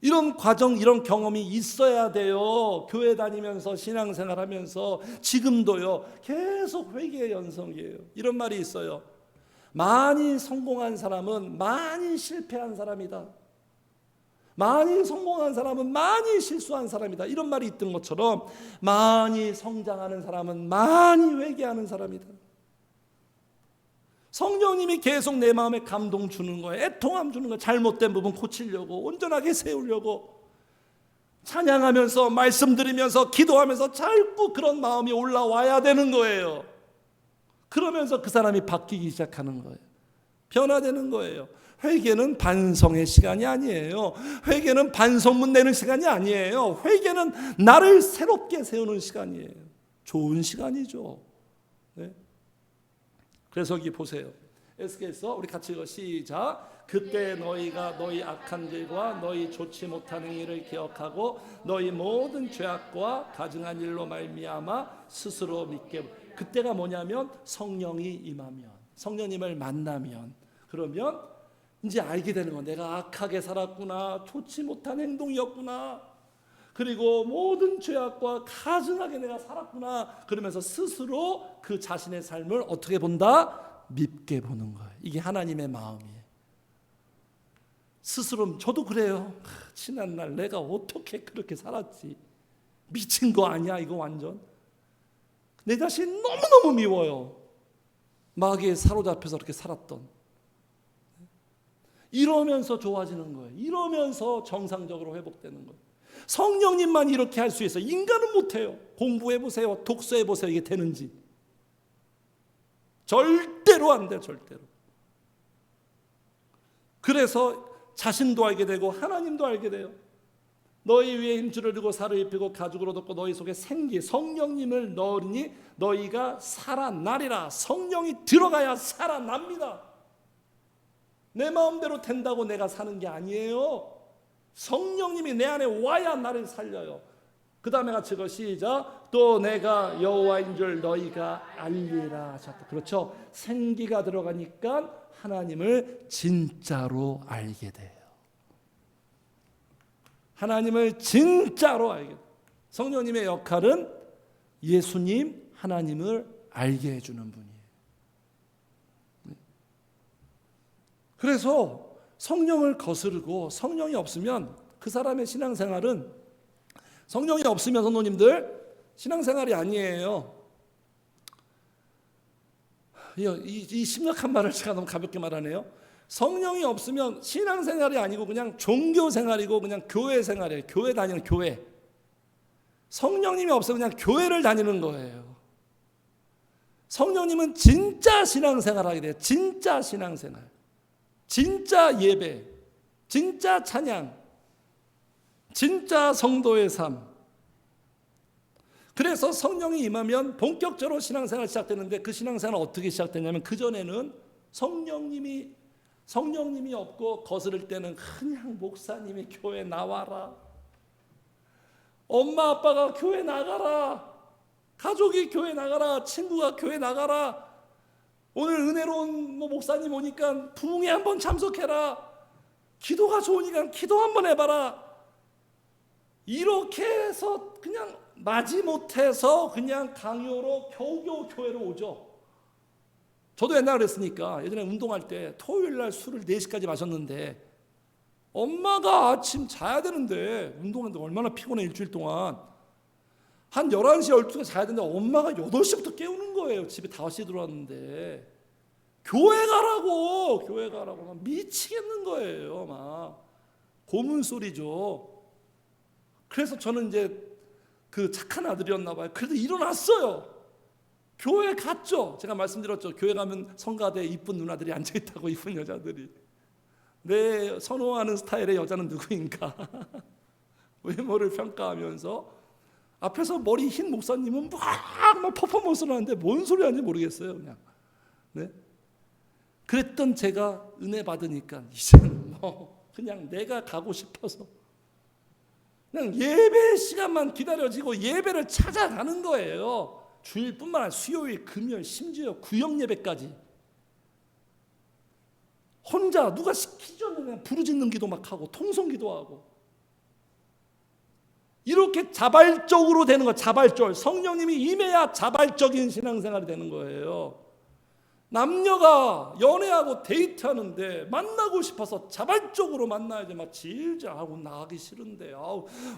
[SPEAKER 1] 이런 과정, 이런 경험이 있어야 돼요. 교회 다니면서 신앙생활하면서 지금도요. 계속 회개의 연속이에요. 이런 말이 있어요. 많이 성공한 사람은 많이 실패한 사람이다. 많이 성공한 사람은 많이 실수한 사람이다. 이런 말이 있던 것처럼 많이 성장하는 사람은 많이 회개하는 사람이다. 성령님이 계속 내 마음에 감동 주는 거예요. 애통함 주는 거예요. 잘못된 부분 고치려고, 온전하게 세우려고. 찬양하면서 말씀 드리면서 기도하면서 자꾸 그런 마음이 올라와야 되는 거예요. 그러면서 그 사람이 바뀌기 시작하는 거예요. 변화되는 거예요. 회개는 반성의 시간이 아니에요. 회개는 반성문 내는 시간이 아니에요. 회개는 나를 새롭게 세우는 시간이에요. 좋은 시간이죠. 네? 그래서 여기 보세요. 에스겔서 우리 같이 읽어 시작. 그때 너희가 너희 악한 길과 너희 좋지 못한 행위를 기억하고 너희 모든 죄악과 가증한 일로 말미암아 스스로 믿게. 그때가 뭐냐면 성령이 임하면, 성령님을 만나면, 그러면 이제 알게 되는 거. 내가 악하게 살았구나, 좋지 못한 행동이었구나, 그리고 모든 죄악과 가증하게 내가 살았구나. 그러면서 스스로 그 자신의 삶을 어떻게 본다? 밉게 보는 거예요. 이게 하나님의 마음이에요. 스스로 저도 그래요. 지난날 내가 어떻게 그렇게 살았지? 미친 거 아니야 이거 완전. 내 자신 너무너무 미워요. 마귀에 사로잡혀서 그렇게 살았던. 이러면서 좋아지는 거예요. 이러면서 정상적으로 회복되는 거예요. 성령님만 이렇게 할 수 있어요. 인간은 못해요. 공부해보세요. 독서해보세요. 이게 되는지. 절대로 안 돼요. 절대로. 그래서 자신도 알게 되고 하나님도 알게 돼요. 너희 위에 힘줄을 두고 살을 입히고 가죽으로 덮고 너희 속에 생기 성령님을 넣으니 너희가 살아나리라. 성령이 들어가야 살아납니다. 내 마음대로 된다고 내가 사는 게 아니에요. 성령님이 내 안에 와야 나를 살려요. 그 다음에 같이 읽어 시작. 또 내가 여호와인 줄 너희가 알리라 하셨다. 그렇죠. 생기가 들어가니까 하나님을 진짜로 알게 돼요. 하나님을 진짜로 알게 돼요. 성령님의 역할은 예수님 하나님을 알게 해주는 분이에요. 그래서 성령을 거스르고 성령이 없으면 그 사람의 신앙생활은, 성령이 없으면 성도님들 신앙생활이 아니에요. 이 심각한 말을 제가 너무 가볍게 말하네요. 성령이 없으면 신앙생활이 아니고 그냥 종교생활이고 그냥 교회생활이에요. 교회 다니는 교회. 성령님이 없으면 그냥 교회를 다니는 거예요. 성령님은 진짜 신앙생활 하게 돼요. 진짜 신앙생활. 진짜 예배, 진짜 찬양, 진짜 성도의 삶. 그래서 성령이 임하면 본격적으로 신앙생활 시작되는데 그 신앙생활은 어떻게 시작되냐면 그전에는 성령님이 없고 거스를 때는 그냥 목사님이 교회 나와라, 엄마 아빠가 교회 나가라, 가족이 교회 나가라, 친구가 교회 나가라, 오늘 은혜로운 목사님 오니까 부흥회 한번 참석해라, 기도가 좋으니까 기도 한번 해봐라. 이렇게 해서 그냥 마지못해서 그냥 강요로 겨우겨우 교회로 오죠. 저도 옛날에 그랬으니까 예전에 운동할 때 토요일 날 술을 4시까지 마셨는데 엄마가 아침 자야 되는데, 운동하는데 얼마나 피곤해 일주일 동안. 한 11시 12시에 자야 되는데 엄마가 8시부터 깨우는 거예요. 집에 5시에 들어왔는데. 교회 가라고 막 미치겠는 거예요. 막 고문 소리죠. 그래서 저는 이제 그 착한 아들이었나 봐요. 그래도 일어났어요. 교회 갔죠. 제가 말씀드렸죠. 교회 가면 성가대에 이쁜 누나들이 앉아있다고, 이쁜 여자들이. 내 선호하는 스타일의 여자는 누구인가? 외모를 평가하면서 앞에서 머리 흰 목사님은 막 퍼포먼스를 하는데 뭔 소리 하는지 모르겠어요. 그냥. 네? 그랬던 제가 은혜 받으니까 이제는 그냥 내가 가고 싶어서 그냥 예배 시간만 기다려지고 예배를 찾아가는 거예요. 주일뿐만 아니라 수요일, 금요일, 심지어 구역 예배까지 혼자 누가 시키지 않는 그냥 부르짖는 기도 막 하고 통성 기도하고 이렇게 자발적으로 되는 거. 자발적. 성령님이 임해야 자발적인 신앙생활이 되는 거예요. 남녀가 연애하고 데이트하는데 만나고 싶어서 자발적으로 만나야지. 막 질질하고 나가기 싫은데,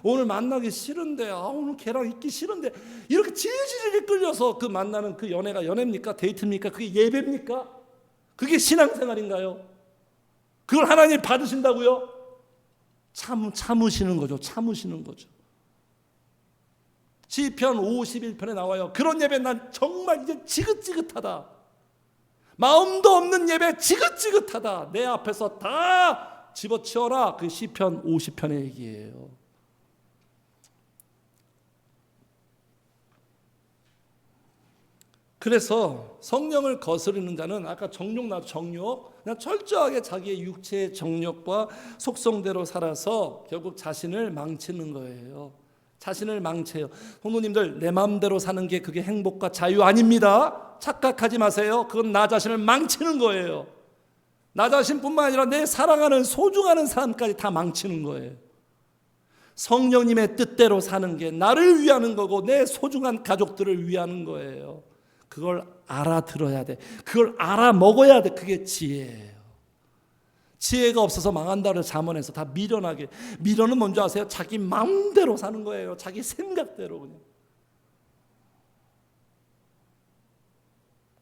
[SPEAKER 1] 오늘 만나기 싫은데, 오늘 걔랑 있기 싫은데, 이렇게 질질 끌려서 그 만나는 그 연애가 연애입니까? 데이트입니까? 그게 예배입니까? 그게 신앙생활인가요? 그걸 하나님 받으신다고요? 참으시는 거죠. 참으시는 거죠. 시편 51편에 나와요. 그런 예배 난 정말 이제 지긋지긋하다. 마음도 없는 예배 지긋지긋하다. 내 앞에서 다 집어치워라. 그 시편 50편의 얘기예요. 그래서 성령을 거스르는 자는 아까 정욕, 그냥 철저하게 자기의 육체의 정욕과 속성대로 살아서 결국 자신을 망치는 거예요. 자신을 망쳐요. 성도님들, 내 마음대로 사는 게 그게 행복과 자유 아닙니다. 착각하지 마세요. 그건 나 자신을 망치는 거예요. 나 자신뿐만 아니라 내 사랑하는 소중한 사람까지 다 망치는 거예요. 성령님의 뜻대로 사는 게 나를 위하는 거고 내 소중한 가족들을 위하는 거예요. 그걸 알아들어야 돼. 그걸 알아먹어야 돼. 그게 지혜예요. 지혜가 없어서 망한다를 잠언에서 다 미련하게. 미련은 뭔지 아세요? 자기 마음대로 사는 거예요. 자기 생각대로 그냥.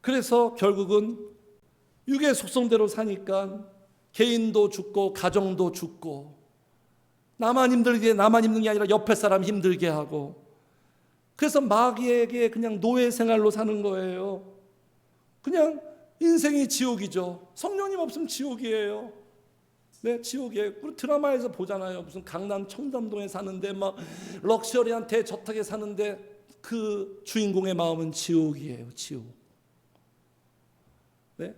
[SPEAKER 1] 그래서 결국은 육의 속성대로 사니까 개인도 죽고 가정도 죽고 나만 힘든 게 아니라 옆에 사람 힘들게 하고, 그래서 마귀에게 그냥 노예 생활로 사는 거예요. 그냥 인생이 지옥이죠. 성령님 없으면 지옥이에요. 네, 지옥이에요. 우리 드라마에서 보잖아요. 무슨 강남 청담동에 사는데 막 럭셔리한 대저택에 사는데 그 주인공의 마음은 지옥이에요. 지옥. 네?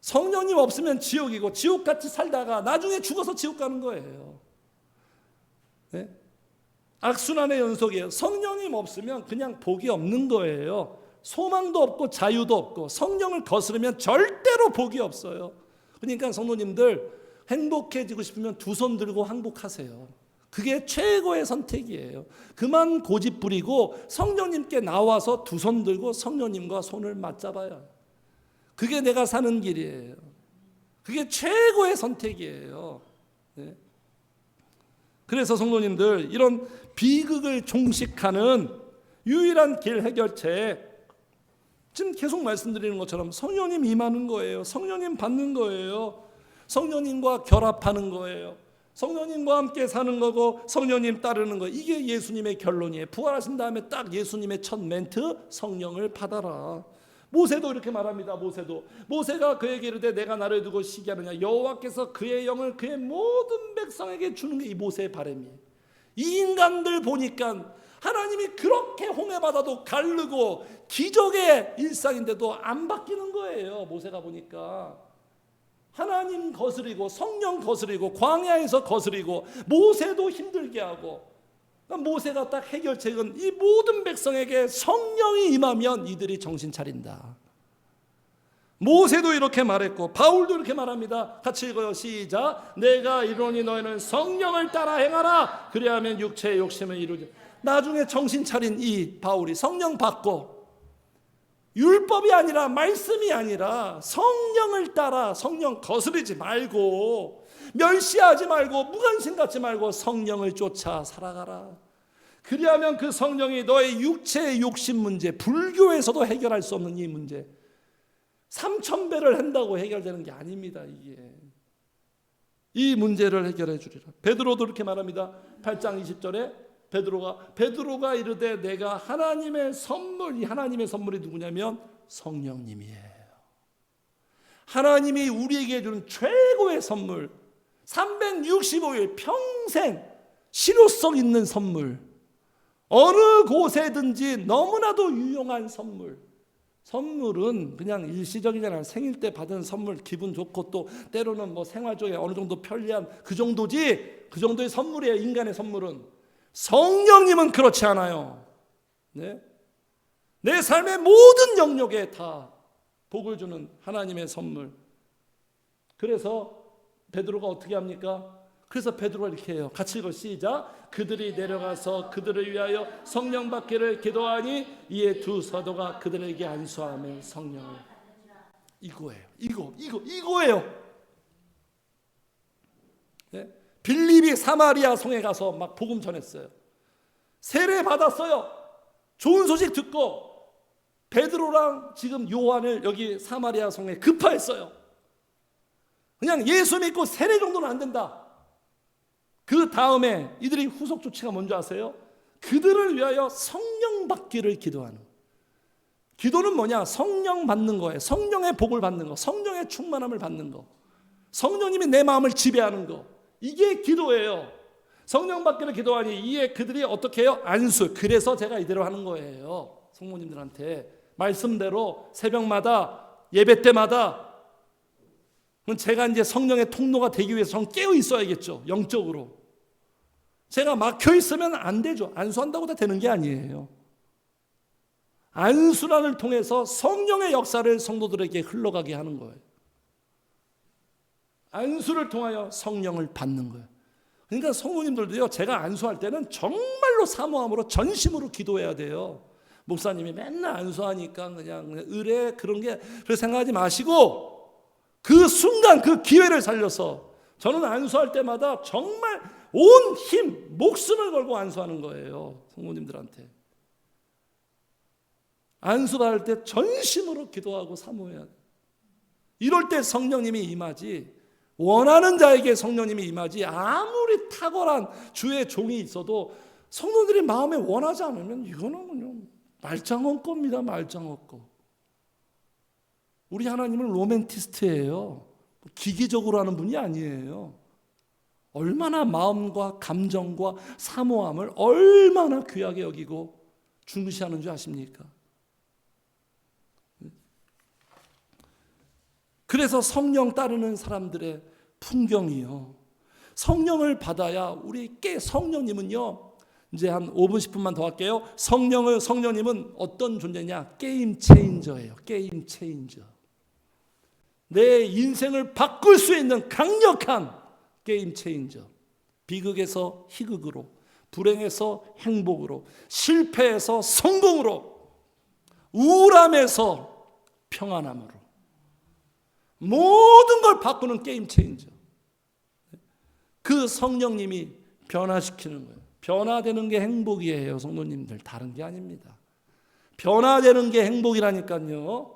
[SPEAKER 1] 성령님 없으면 지옥이고 지옥같이 살다가 나중에 죽어서 지옥 가는 거예요. 네? 악순환의 연속이에요. 성령님 없으면 그냥 복이 없는 거예요. 소망도 없고 자유도 없고 성령을 거스르면 절대로 복이 없어요. 그러니까 성도님들, 행복해지고 싶으면 두 손 들고 항복하세요. 그게 최고의 선택이에요. 그만 고집 부리고 성령님께 나와서 두 손 들고 성령님과 손을 맞잡아요. 그게 내가 사는 길이에요. 그게 최고의 선택이에요. 네. 그래서 성도님들, 이런 비극을 종식하는 유일한 길 해결책, 지금 계속 말씀드리는 것처럼 성령님 임하는 거예요. 성령님 받는 거예요. 성령님과 결합하는 거예요. 성령님과 함께 사는 거고 성령님 따르는 거. 이게 예수님의 결론이에요. 부활하신 다음에 딱 예수님의 첫 멘트, 성령을 받아라. 모세도 이렇게 말합니다. 모세가 그에게 이르되 내가 나를 두고 시기하느냐, 여호와께서 그의 영을 그의 모든 백성에게 주는 게 이 모세의 바람이에요. 이 인간들 보니까 하나님이 그렇게 홍해바다도 가르고 기적의 일상인데도 안 바뀌는 거예요. 모세가 보니까 하나님 거스리고 성령 거스리고 광야에서 거스리고 모세도 힘들게 하고, 모세가 딱 해결책은 이 모든 백성에게 성령이 임하면 이들이 정신 차린다. 모세도 이렇게 말했고 바울도 이렇게 말합니다. 같이 읽어요. 시작. 내가 이르노니 너희는 성령을 따라 행하라. 그리하면 육체의 욕심을 이루지. 나중에 정신 차린 이 바울이 성령 받고 율법이 아니라 말씀이 아니라 성령을 따라, 성령 거스르지 말고 멸시하지 말고 무관심 갖지 말고 성령을 쫓아 살아가라. 그리하면 그 성령이 너의 육체의 욕심 문제, 불교에서도 해결할 수 없는 이 문제, 3000배를 한다고 해결되는 게 아닙니다. 이게 이 문제를 해결해 주리라. 베드로도 이렇게 말합니다. 8장 20절에 베드로가 이르되 내가 하나님의 선물, 이 하나님의 선물이 누구냐면 성령님이에요. 하나님이 우리에게 주는 최고의 선물, 365일 평생 실효성 있는 선물, 어느 곳에든지 너무나도 유용한 선물. 선물은 그냥 일시적이잖아요. 생일 때 받은 선물 기분 좋고 또 때로는 뭐 생활 쪽에 어느 정도 편리한 그 정도지, 그 정도의 선물이에요. 인간의 선물은. 성령님은 그렇지 않아요. 네? 내 삶의 모든 영역에 다 복을 주는 하나님의 선물. 그래서 베드로가 어떻게 합니까? 그래서 베드로가 이렇게 해요. 같이 읽어 시작. 그들이 내려가서 그들을 위하여 성령 받기를 기도하니 이에 두 사도가 그들에게 안수하며 성령을. 이거예요. 이거예요. 네? 빌립이 사마리아 성에 가서 막 복음 전했어요. 세례 받았어요. 좋은 소식 듣고 베드로랑 지금 요한을 여기 사마리아 성에 급파했어요. 그냥 예수 믿고 세례 정도는 안 된다. 그 다음에 이들이 후속 조치가 뭔지 아세요? 그들을 위하여 성령 받기를 기도하는. 기도는 뭐냐? 성령 받는 거예요. 성령의 복을 받는 거, 성령의 충만함을 받는 거, 성령님이 내 마음을 지배하는 거, 이게 기도예요. 성령 받기를 기도하니 이에 그들이 어떻게 해요? 안수. 그래서 제가 이대로 하는 거예요. 성모님들한테 말씀대로 새벽마다 예배 때마다. 제가 이제 성령의 통로가 되기 위해서 저는 깨어 있어야겠죠. 영적으로. 제가 막혀 있으면 안 되죠. 안수한다고 다 되는 게 아니에요. 안수란을 통해서 성령의 역사를 성도들에게 흘러가게 하는 거예요. 안수를 통하여 성령을 받는 거예요. 그러니까 성도님들도요, 제가 안수할 때는 정말로 사모함으로 전심으로 기도해야 돼요. 목사님이 맨날 안수하니까 그냥 의뢰 그런 게 그렇게 생각하지 마시고 그 순간 그 기회를 살려서 저는 안수할 때마다 정말 온 힘, 목숨을 걸고 안수하는 거예요. 성도님들한테. 안수받을 때 전심으로 기도하고 사모해야 돼. 이럴 때 성령님이 임하지, 원하는 자에게 성령님이 임하지, 아무리 탁월한 주의 종이 있어도 성도들이 마음에 원하지 않으면 이거는 그냥 말짱한 겁니다. 말짱한 거. 우리 하나님은 로맨티스트예요. 기계적으로 하는 분이 아니에요. 얼마나 마음과 감정과 사모함을 얼마나 귀하게 여기고 중시하는 줄 아십니까? 그래서 성령 따르는 사람들의 풍경이요. 성령을 받아야 우리 성령님은요. 이제 한 5분 10분만 더 할게요. 성령님은 어떤 존재냐? 게임 체인저예요. 게임 체인저. 내 인생을 바꿀 수 있는 강력한 게임 체인저. 비극에서 희극으로, 불행에서 행복으로, 실패에서 성공으로, 우울함에서 평안함으로 모든 걸 바꾸는 게임 체인저. 그 성령님이 변화시키는 거예요. 변화되는 게 행복이에요, 성도님들. 다른 게 아닙니다. 변화되는 게 행복이라니까요.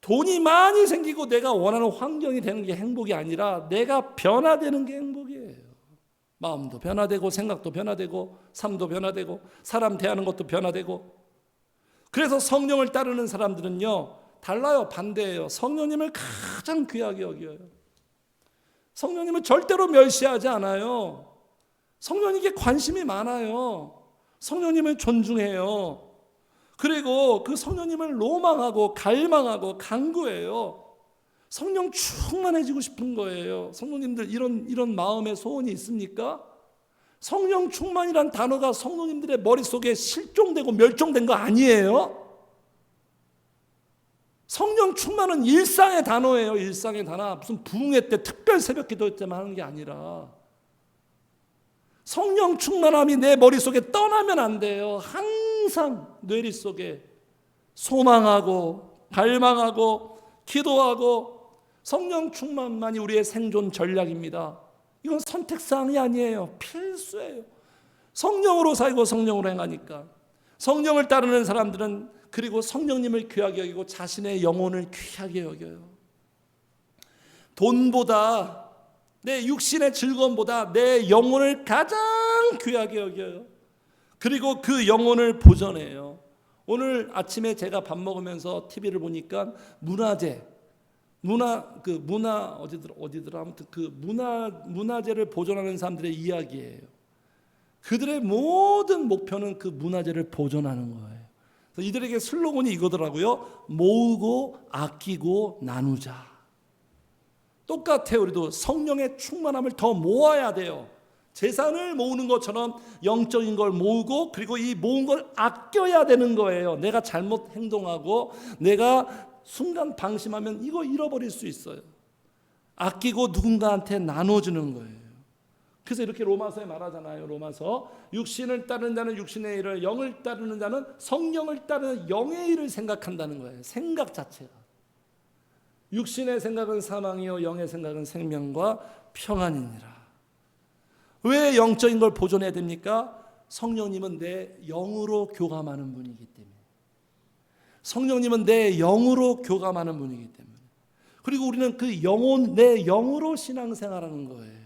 [SPEAKER 1] 돈이 많이 생기고 내가 원하는 환경이 되는 게 행복이 아니라 내가 변화되는 게 행복이에요. 마음도 변화되고 생각도 변화되고 삶도 변화되고 사람 대하는 것도 변화되고. 그래서 성령을 따르는 사람들은요 달라요. 반대예요. 성령님을 가장 귀하게 여겨요. 성령님은 절대로 멸시하지 않아요. 성령님께 관심이 많아요. 성령님을 존중해요. 그리고 그 성령님을 로망하고 갈망하고 간구해요. 성령 충만해지고 싶은 거예요. 성도님들 이런 마음의 소원이 있습니까? 성령 충만이란 단어가 성도님들의 머릿속에 실종되고 멸종된 거 아니에요? 성령 충만은 일상의 단어예요. 일상의 단어. 무슨 부흥회 때 특별 새벽 기도 때만 하는 게 아니라 성령 충만함이 내 머릿속에 떠나면 안 돼요. 항상 뇌리 속에 소망하고 갈망하고 기도하고 성령 충만만이 우리의 생존 전략입니다. 이건 선택사항이 아니에요. 필수예요. 성령으로 살고 성령으로 행하니까. 성령을 따르는 사람들은 그리고 성령님을 귀하게 여기고 자신의 영혼을 귀하게 여겨요. 돈보다, 내 육신의 즐거움보다 내 영혼을 가장 귀하게 여겨요. 그리고 그 영혼을 보존해요. 오늘 아침에 제가 밥 먹으면서 TV를 보니까 문화재를 보존하는 사람들의 이야기예요. 그들의 모든 목표는 그 문화재를 보존하는 거예요. 그래서 이들에게 슬로건이 이거더라고요. 모으고 아끼고 나누자. 똑같아요. 우리도 성령의 충만함을 더 모아야 돼요. 재산을 모으는 것처럼 영적인 걸 모으고 그리고 이 모은 걸 아껴야 되는 거예요. 내가 잘못 행동하고 내가 순간 방심하면 이거 잃어버릴 수 있어요. 아끼고 누군가한테 나눠주는 거예요. 그래서 이렇게 로마서에 말하잖아요. 로마서 육신을 따르는 자는 육신의 일을, 영을 따르는 자는 성령을 따르는 영의 일을 생각한다는 거예요. 생각 자체가. 육신의 생각은 사망이요 영의 생각은 생명과 평안이니라. 왜 영적인 걸 보존해야 됩니까? 성령님은 내 영으로 교감하는 분이기 때문에. 성령님은 내 영으로 교감하는 분이기 때문에. 그리고 우리는 그 영혼, 내 영으로 신앙생활하는 거예요.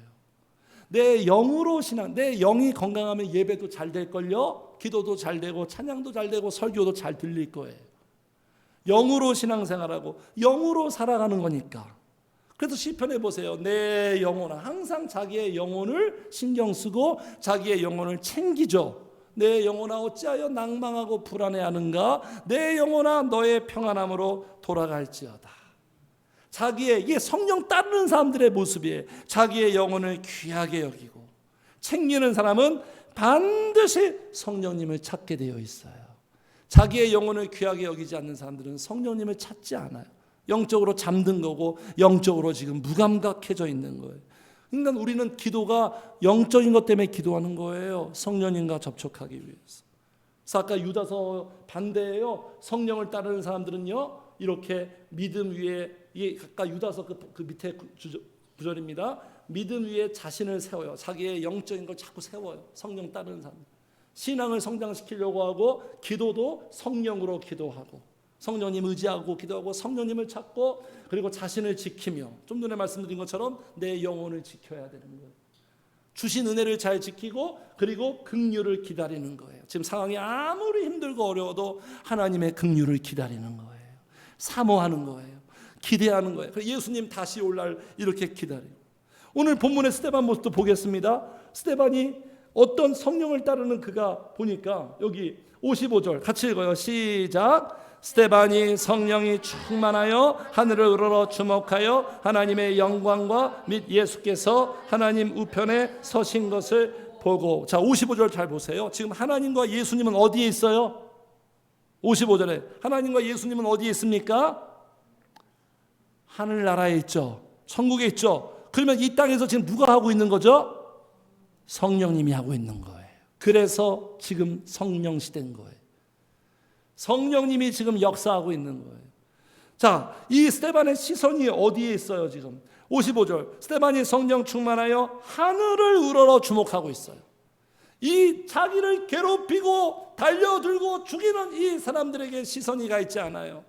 [SPEAKER 1] 내 영으로 내 영이 건강하면 예배도 잘 될걸요. 기도도 잘 되고 찬양도 잘 되고 설교도 잘 들릴 거예요. 영으로 신앙생활하고 영으로 살아가는 거니까. 그래서 시편에 보세요. 내 영혼아, 항상 자기의 영혼을 신경 쓰고 자기의 영혼을 챙기죠. 내 영혼아 어찌하여 낭망하고 불안해하는가? 내 영혼아 너의 평안함으로 돌아갈지어다. 자기의, 이게 성령 따르는 사람들의 모습이에요. 자기의 영혼을 귀하게 여기고 챙기는 사람은 반드시 성령님을 찾게 되어 있어요. 자기의 영혼을 귀하게 여기지 않는 사람들은 성령님을 찾지 않아요. 영적으로 잠든 거고 영적으로 지금 무감각해져 있는 거예요. 그러니까 우리는 기도가 영적인 것 때문에 기도하는 거예요. 성령님과 접촉하기 위해서. 그래서 아까 유다서 반대예요. 성령을 따르는 사람들은요, 이렇게 믿음 위에, 이게 아까 유다서 그 밑에 구절입니다. 믿음 위에 자신을 세워요. 자기의 영적인 걸 자꾸 세워요. 성령 따르는 사람. 신앙을 성장시키려고 하고 기도도 성령으로 기도하고 성령님 의지하고 기도하고 성령님을 찾고 그리고 자신을 지키며 좀 전에 말씀드린 것처럼 내 영혼을 지켜야 되는 거예요. 주신 은혜를 잘 지키고 그리고 긍휼을 기다리는 거예요. 지금 상황이 아무리 힘들고 어려워도 하나님의 긍휼을 기다리는 거예요. 사모하는 거예요. 기대하는 거예요. 예수님 다시 올 날 이렇게 기다리고. 오늘 본문의 스데반 모습도 보겠습니다. 스데반이 어떤 성령을 따르는 그가 보니까 여기 55절 같이 읽어요. 시작. 스데반이 성령이 충만하여 하늘을 우러러 주목하여 하나님의 영광과 및 예수께서 하나님 우편에 서신 것을 보고. 자, 55절 잘 보세요. 지금 하나님과 예수님은 어디에 있어요? 55절에 하나님과 예수님은 어디에 있습니까? 하늘나라에 있죠. 천국에 있죠. 그러면 이 땅에서 지금 누가 하고 있는 거죠? 성령님이 하고 있는 거예요. 그래서 지금 성령 시대인 거예요. 성령님이 지금 역사하고 있는 거예요. 자, 이 스데반의 시선이 어디에 있어요 지금? 55절. 스데반이 성령 충만하여 하늘을 우러러 주목하고 있어요. 이 자기를 괴롭히고 달려들고 죽이는 이 사람들에게 시선이 가 있지 않아요.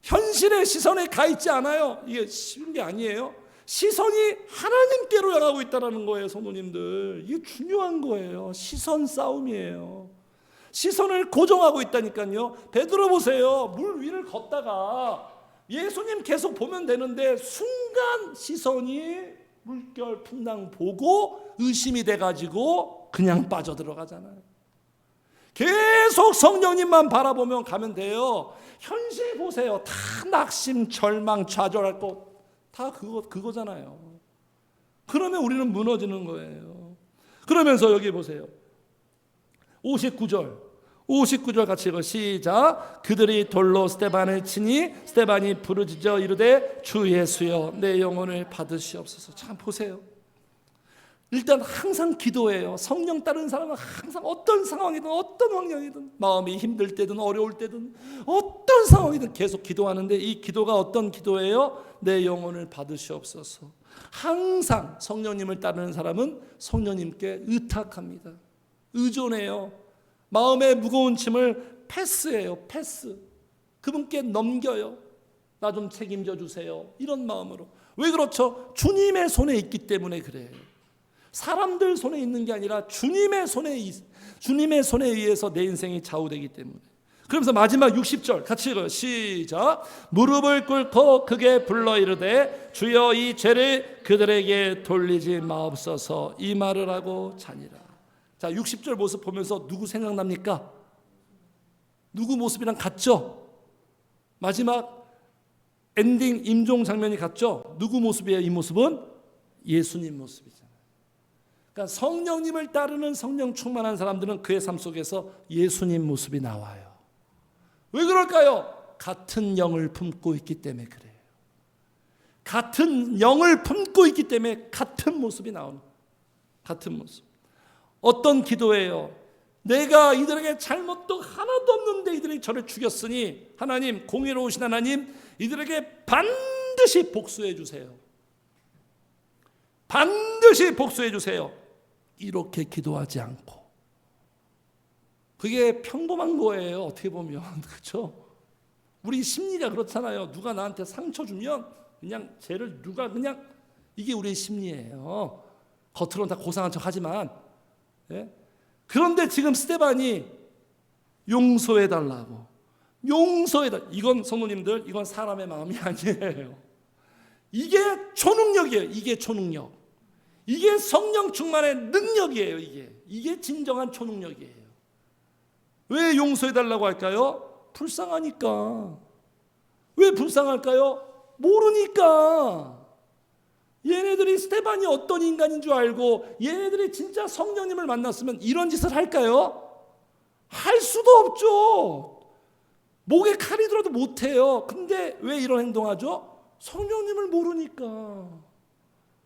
[SPEAKER 1] 현실의 시선에 가 있지 않아요. 이게 쉬운 게 아니에요. 시선이 하나님께로 향하고 있다는 거예요. 성도님들, 이게 중요한 거예요. 시선 싸움이에요. 시선을 고정하고 있다니까요. 베드로 보세요. 물 위를 걷다가 예수님 계속 보면 되는데 순간 시선이 물결 풍랑 보고 의심이 돼가지고 그냥 빠져들어가잖아요. 계속 성령님만 바라보면 가면 돼요. 현실 보세요. 다 낙심, 절망, 좌절할 것 다 그거잖아요. 그러면 우리는 무너지는 거예요. 그러면서 여기 보세요. 59절 같이 읽어. 시작. 그들이 돌로 스데반을 치니 스데반이 부르짖어 이르되 주 예수여 내 영혼을 받으시옵소서. 참 보세요. 일단 항상 기도해요. 성령 따르는 사람은 항상 어떤 상황이든 어떤 환경이든 마음이 힘들 때든 어려울 때든 어떤 상황이든 계속 기도하는데 이 기도가 어떤 기도예요? 내 영혼을 받으시옵소서. 항상 성령님을 따르는 사람은 성령님께 의탁합니다. 의존해요. 마음의 무거운 짐을 패스해요. 패스. 그분께 넘겨요. 나 좀 책임져 주세요. 이런 마음으로. 왜 그렇죠? 주님의 손에 있기 때문에 그래요. 사람들 손에 있는 게 아니라 주님의 손에 의해서 내 인생이 좌우되기 때문에. 그러면서 마지막 60절 같이 읽어요. 시작. 무릎을 꿇고 크게 불러 이르되 주여 이 죄를 그들에게 돌리지 마옵소서. 이 말을 하고 자니라. 자, 60절 모습 보면서 누구 생각납니까? 누구 모습이랑 같죠? 마지막 엔딩 임종 장면이 같죠? 누구 모습이에요? 이 모습은 예수님 모습이잖아요. 그러니까 성령님을 따르는 성령 충만한 사람들은 그의 삶 속에서 예수님 모습이 나와요. 왜 그럴까요? 같은 영을 품고 있기 때문에 그래요. 같은 영을 품고 있기 때문에 같은 모습이 나오는 거예요. 같은 모습. 어떤 기도예요? 내가 이들에게 잘못도 하나도 없는데 이들이 저를 죽였으니 하나님, 공의로우신 하나님, 이들에게 반드시 복수해 주세요. 반드시 복수해 주세요. 이렇게 기도하지 않고. 그게 평범한 거예요. 어떻게 보면. 그렇죠? 우리 심리가 그렇잖아요. 누가 나한테 상처 주면 그냥 쟤를 누가 그냥, 이게 우리의 심리예요. 겉으로는 다 고상한 척 하지만. 예? 그런데 지금 스데반이 용서해달라고. 용서해달라고. 이건 성도님들, 이건 사람의 마음이 아니에요. 이게 초능력이에요. 이게 초능력. 이게 성령 충만의 능력이에요. 이게 진정한 초능력이에요. 왜 용서해달라고 할까요? 불쌍하니까. 왜 불쌍할까요? 모르니까. 얘네들이 스데반이 어떤 인간인 줄 알고 얘네들이 진짜 성령님을 만났으면 이런 짓을 할까요? 할 수도 없죠. 목에 칼이 들어도 못해요. 근데 왜 이런 행동하죠? 성령님을 모르니까.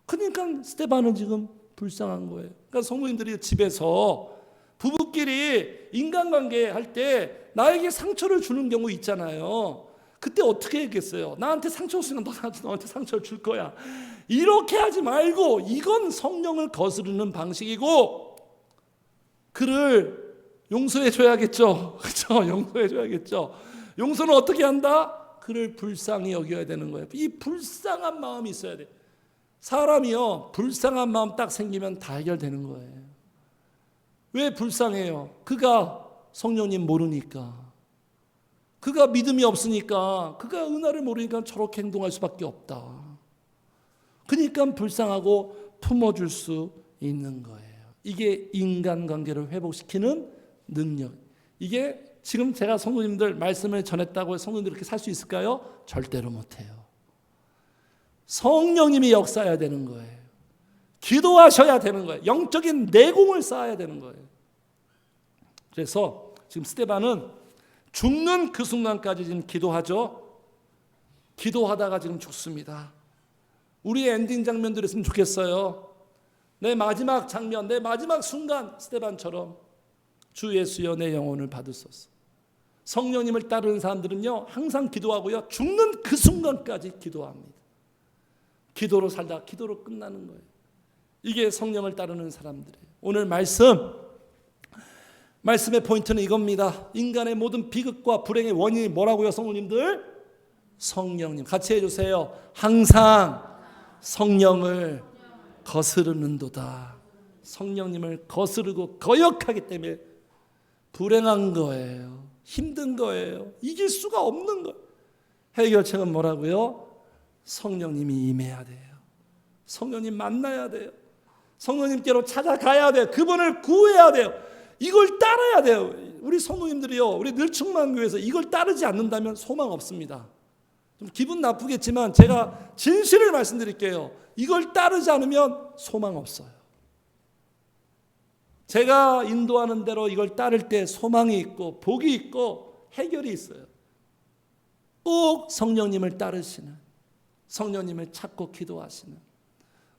[SPEAKER 1] 그러니까 스데반은 지금 불쌍한 거예요. 그러니까 성도님들이 집에서 부부끼리 인간관계 할 때 나에게 상처를 주는 경우 있잖아요. 그때 어떻게 했겠어요? 나한테 상처 줬으면 너한테 상처를 줄 거야. 이렇게 하지 말고, 이건 성령을 거스르는 방식이고 그를 용서해 줘야겠죠. 그렇죠? 용서해 줘야겠죠. 용서는 어떻게 한다? 그를 불쌍히 여겨야 되는 거예요. 이 불쌍한 마음이 있어야 돼. 사람이요, 불쌍한 마음 딱 생기면 다 해결되는 거예요. 왜 불쌍해요? 그가 성령님 모르니까. 그가 믿음이 없으니까, 그가 은혜를 모르니까 저렇게 행동할 수밖에 없다. 그러니까 불쌍하고 품어줄 수 있는 거예요. 이게 인간관계를 회복시키는 능력. 이게 지금 제가 성도님들 말씀을 전했다고 해서 성도님들 이렇게 살 수 있을까요? 절대로 못해요. 성령님이 역사해야 되는 거예요. 기도하셔야 되는 거예요. 영적인 내공을 쌓아야 되는 거예요. 그래서 지금 스데반은 죽는 그 순간까지 지금 기도하죠. 기도하다가 지금 죽습니다. 우리의 엔딩 장면들이 있으면 좋겠어요. 내 마지막 장면, 내 마지막 순간 스데반처럼 주 예수여 내 영혼을 받으소서. 성령님을 따르는 사람들은요, 항상 기도하고요, 죽는 그 순간까지 기도합니다. 기도로 살다 기도로 끝나는 거예요. 이게 성령을 따르는 사람들이에요. 오늘 말씀의 포인트는 이겁니다. 인간의 모든 비극과 불행의 원인이 뭐라고요, 성도님들? 성령님. 같이 해주세요. 항상 성령을 거스르는도다. 성령님을 거스르고 거역하기 때문에 불행한 거예요. 힘든 거예요. 이길 수가 없는 거예요. 해결책은 뭐라고요? 성령님이 임해야 돼요. 성령님 만나야 돼요. 성령님께로 찾아가야 돼요. 그분을 구해야 돼요. 이걸 따라야 돼요. 우리 성도님들이요, 우리 늘충만교회에서 이걸 따르지 않는다면 소망 없습니다. 좀 기분 나쁘겠지만 제가 진실을 말씀드릴게요. 이걸 따르지 않으면 소망 없어요. 제가 인도하는 대로 이걸 따를 때 소망이 있고 복이 있고 해결이 있어요. 꼭 성령님을 따르시는, 성령님을 찾고 기도하시는,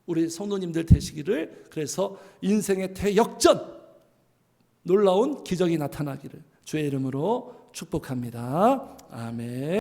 [SPEAKER 1] 우리 성도님들 되시기를, 그래서 인생의 대역전, 놀라운 기적이 나타나기를 주의 이름으로 축복합니다. 아멘.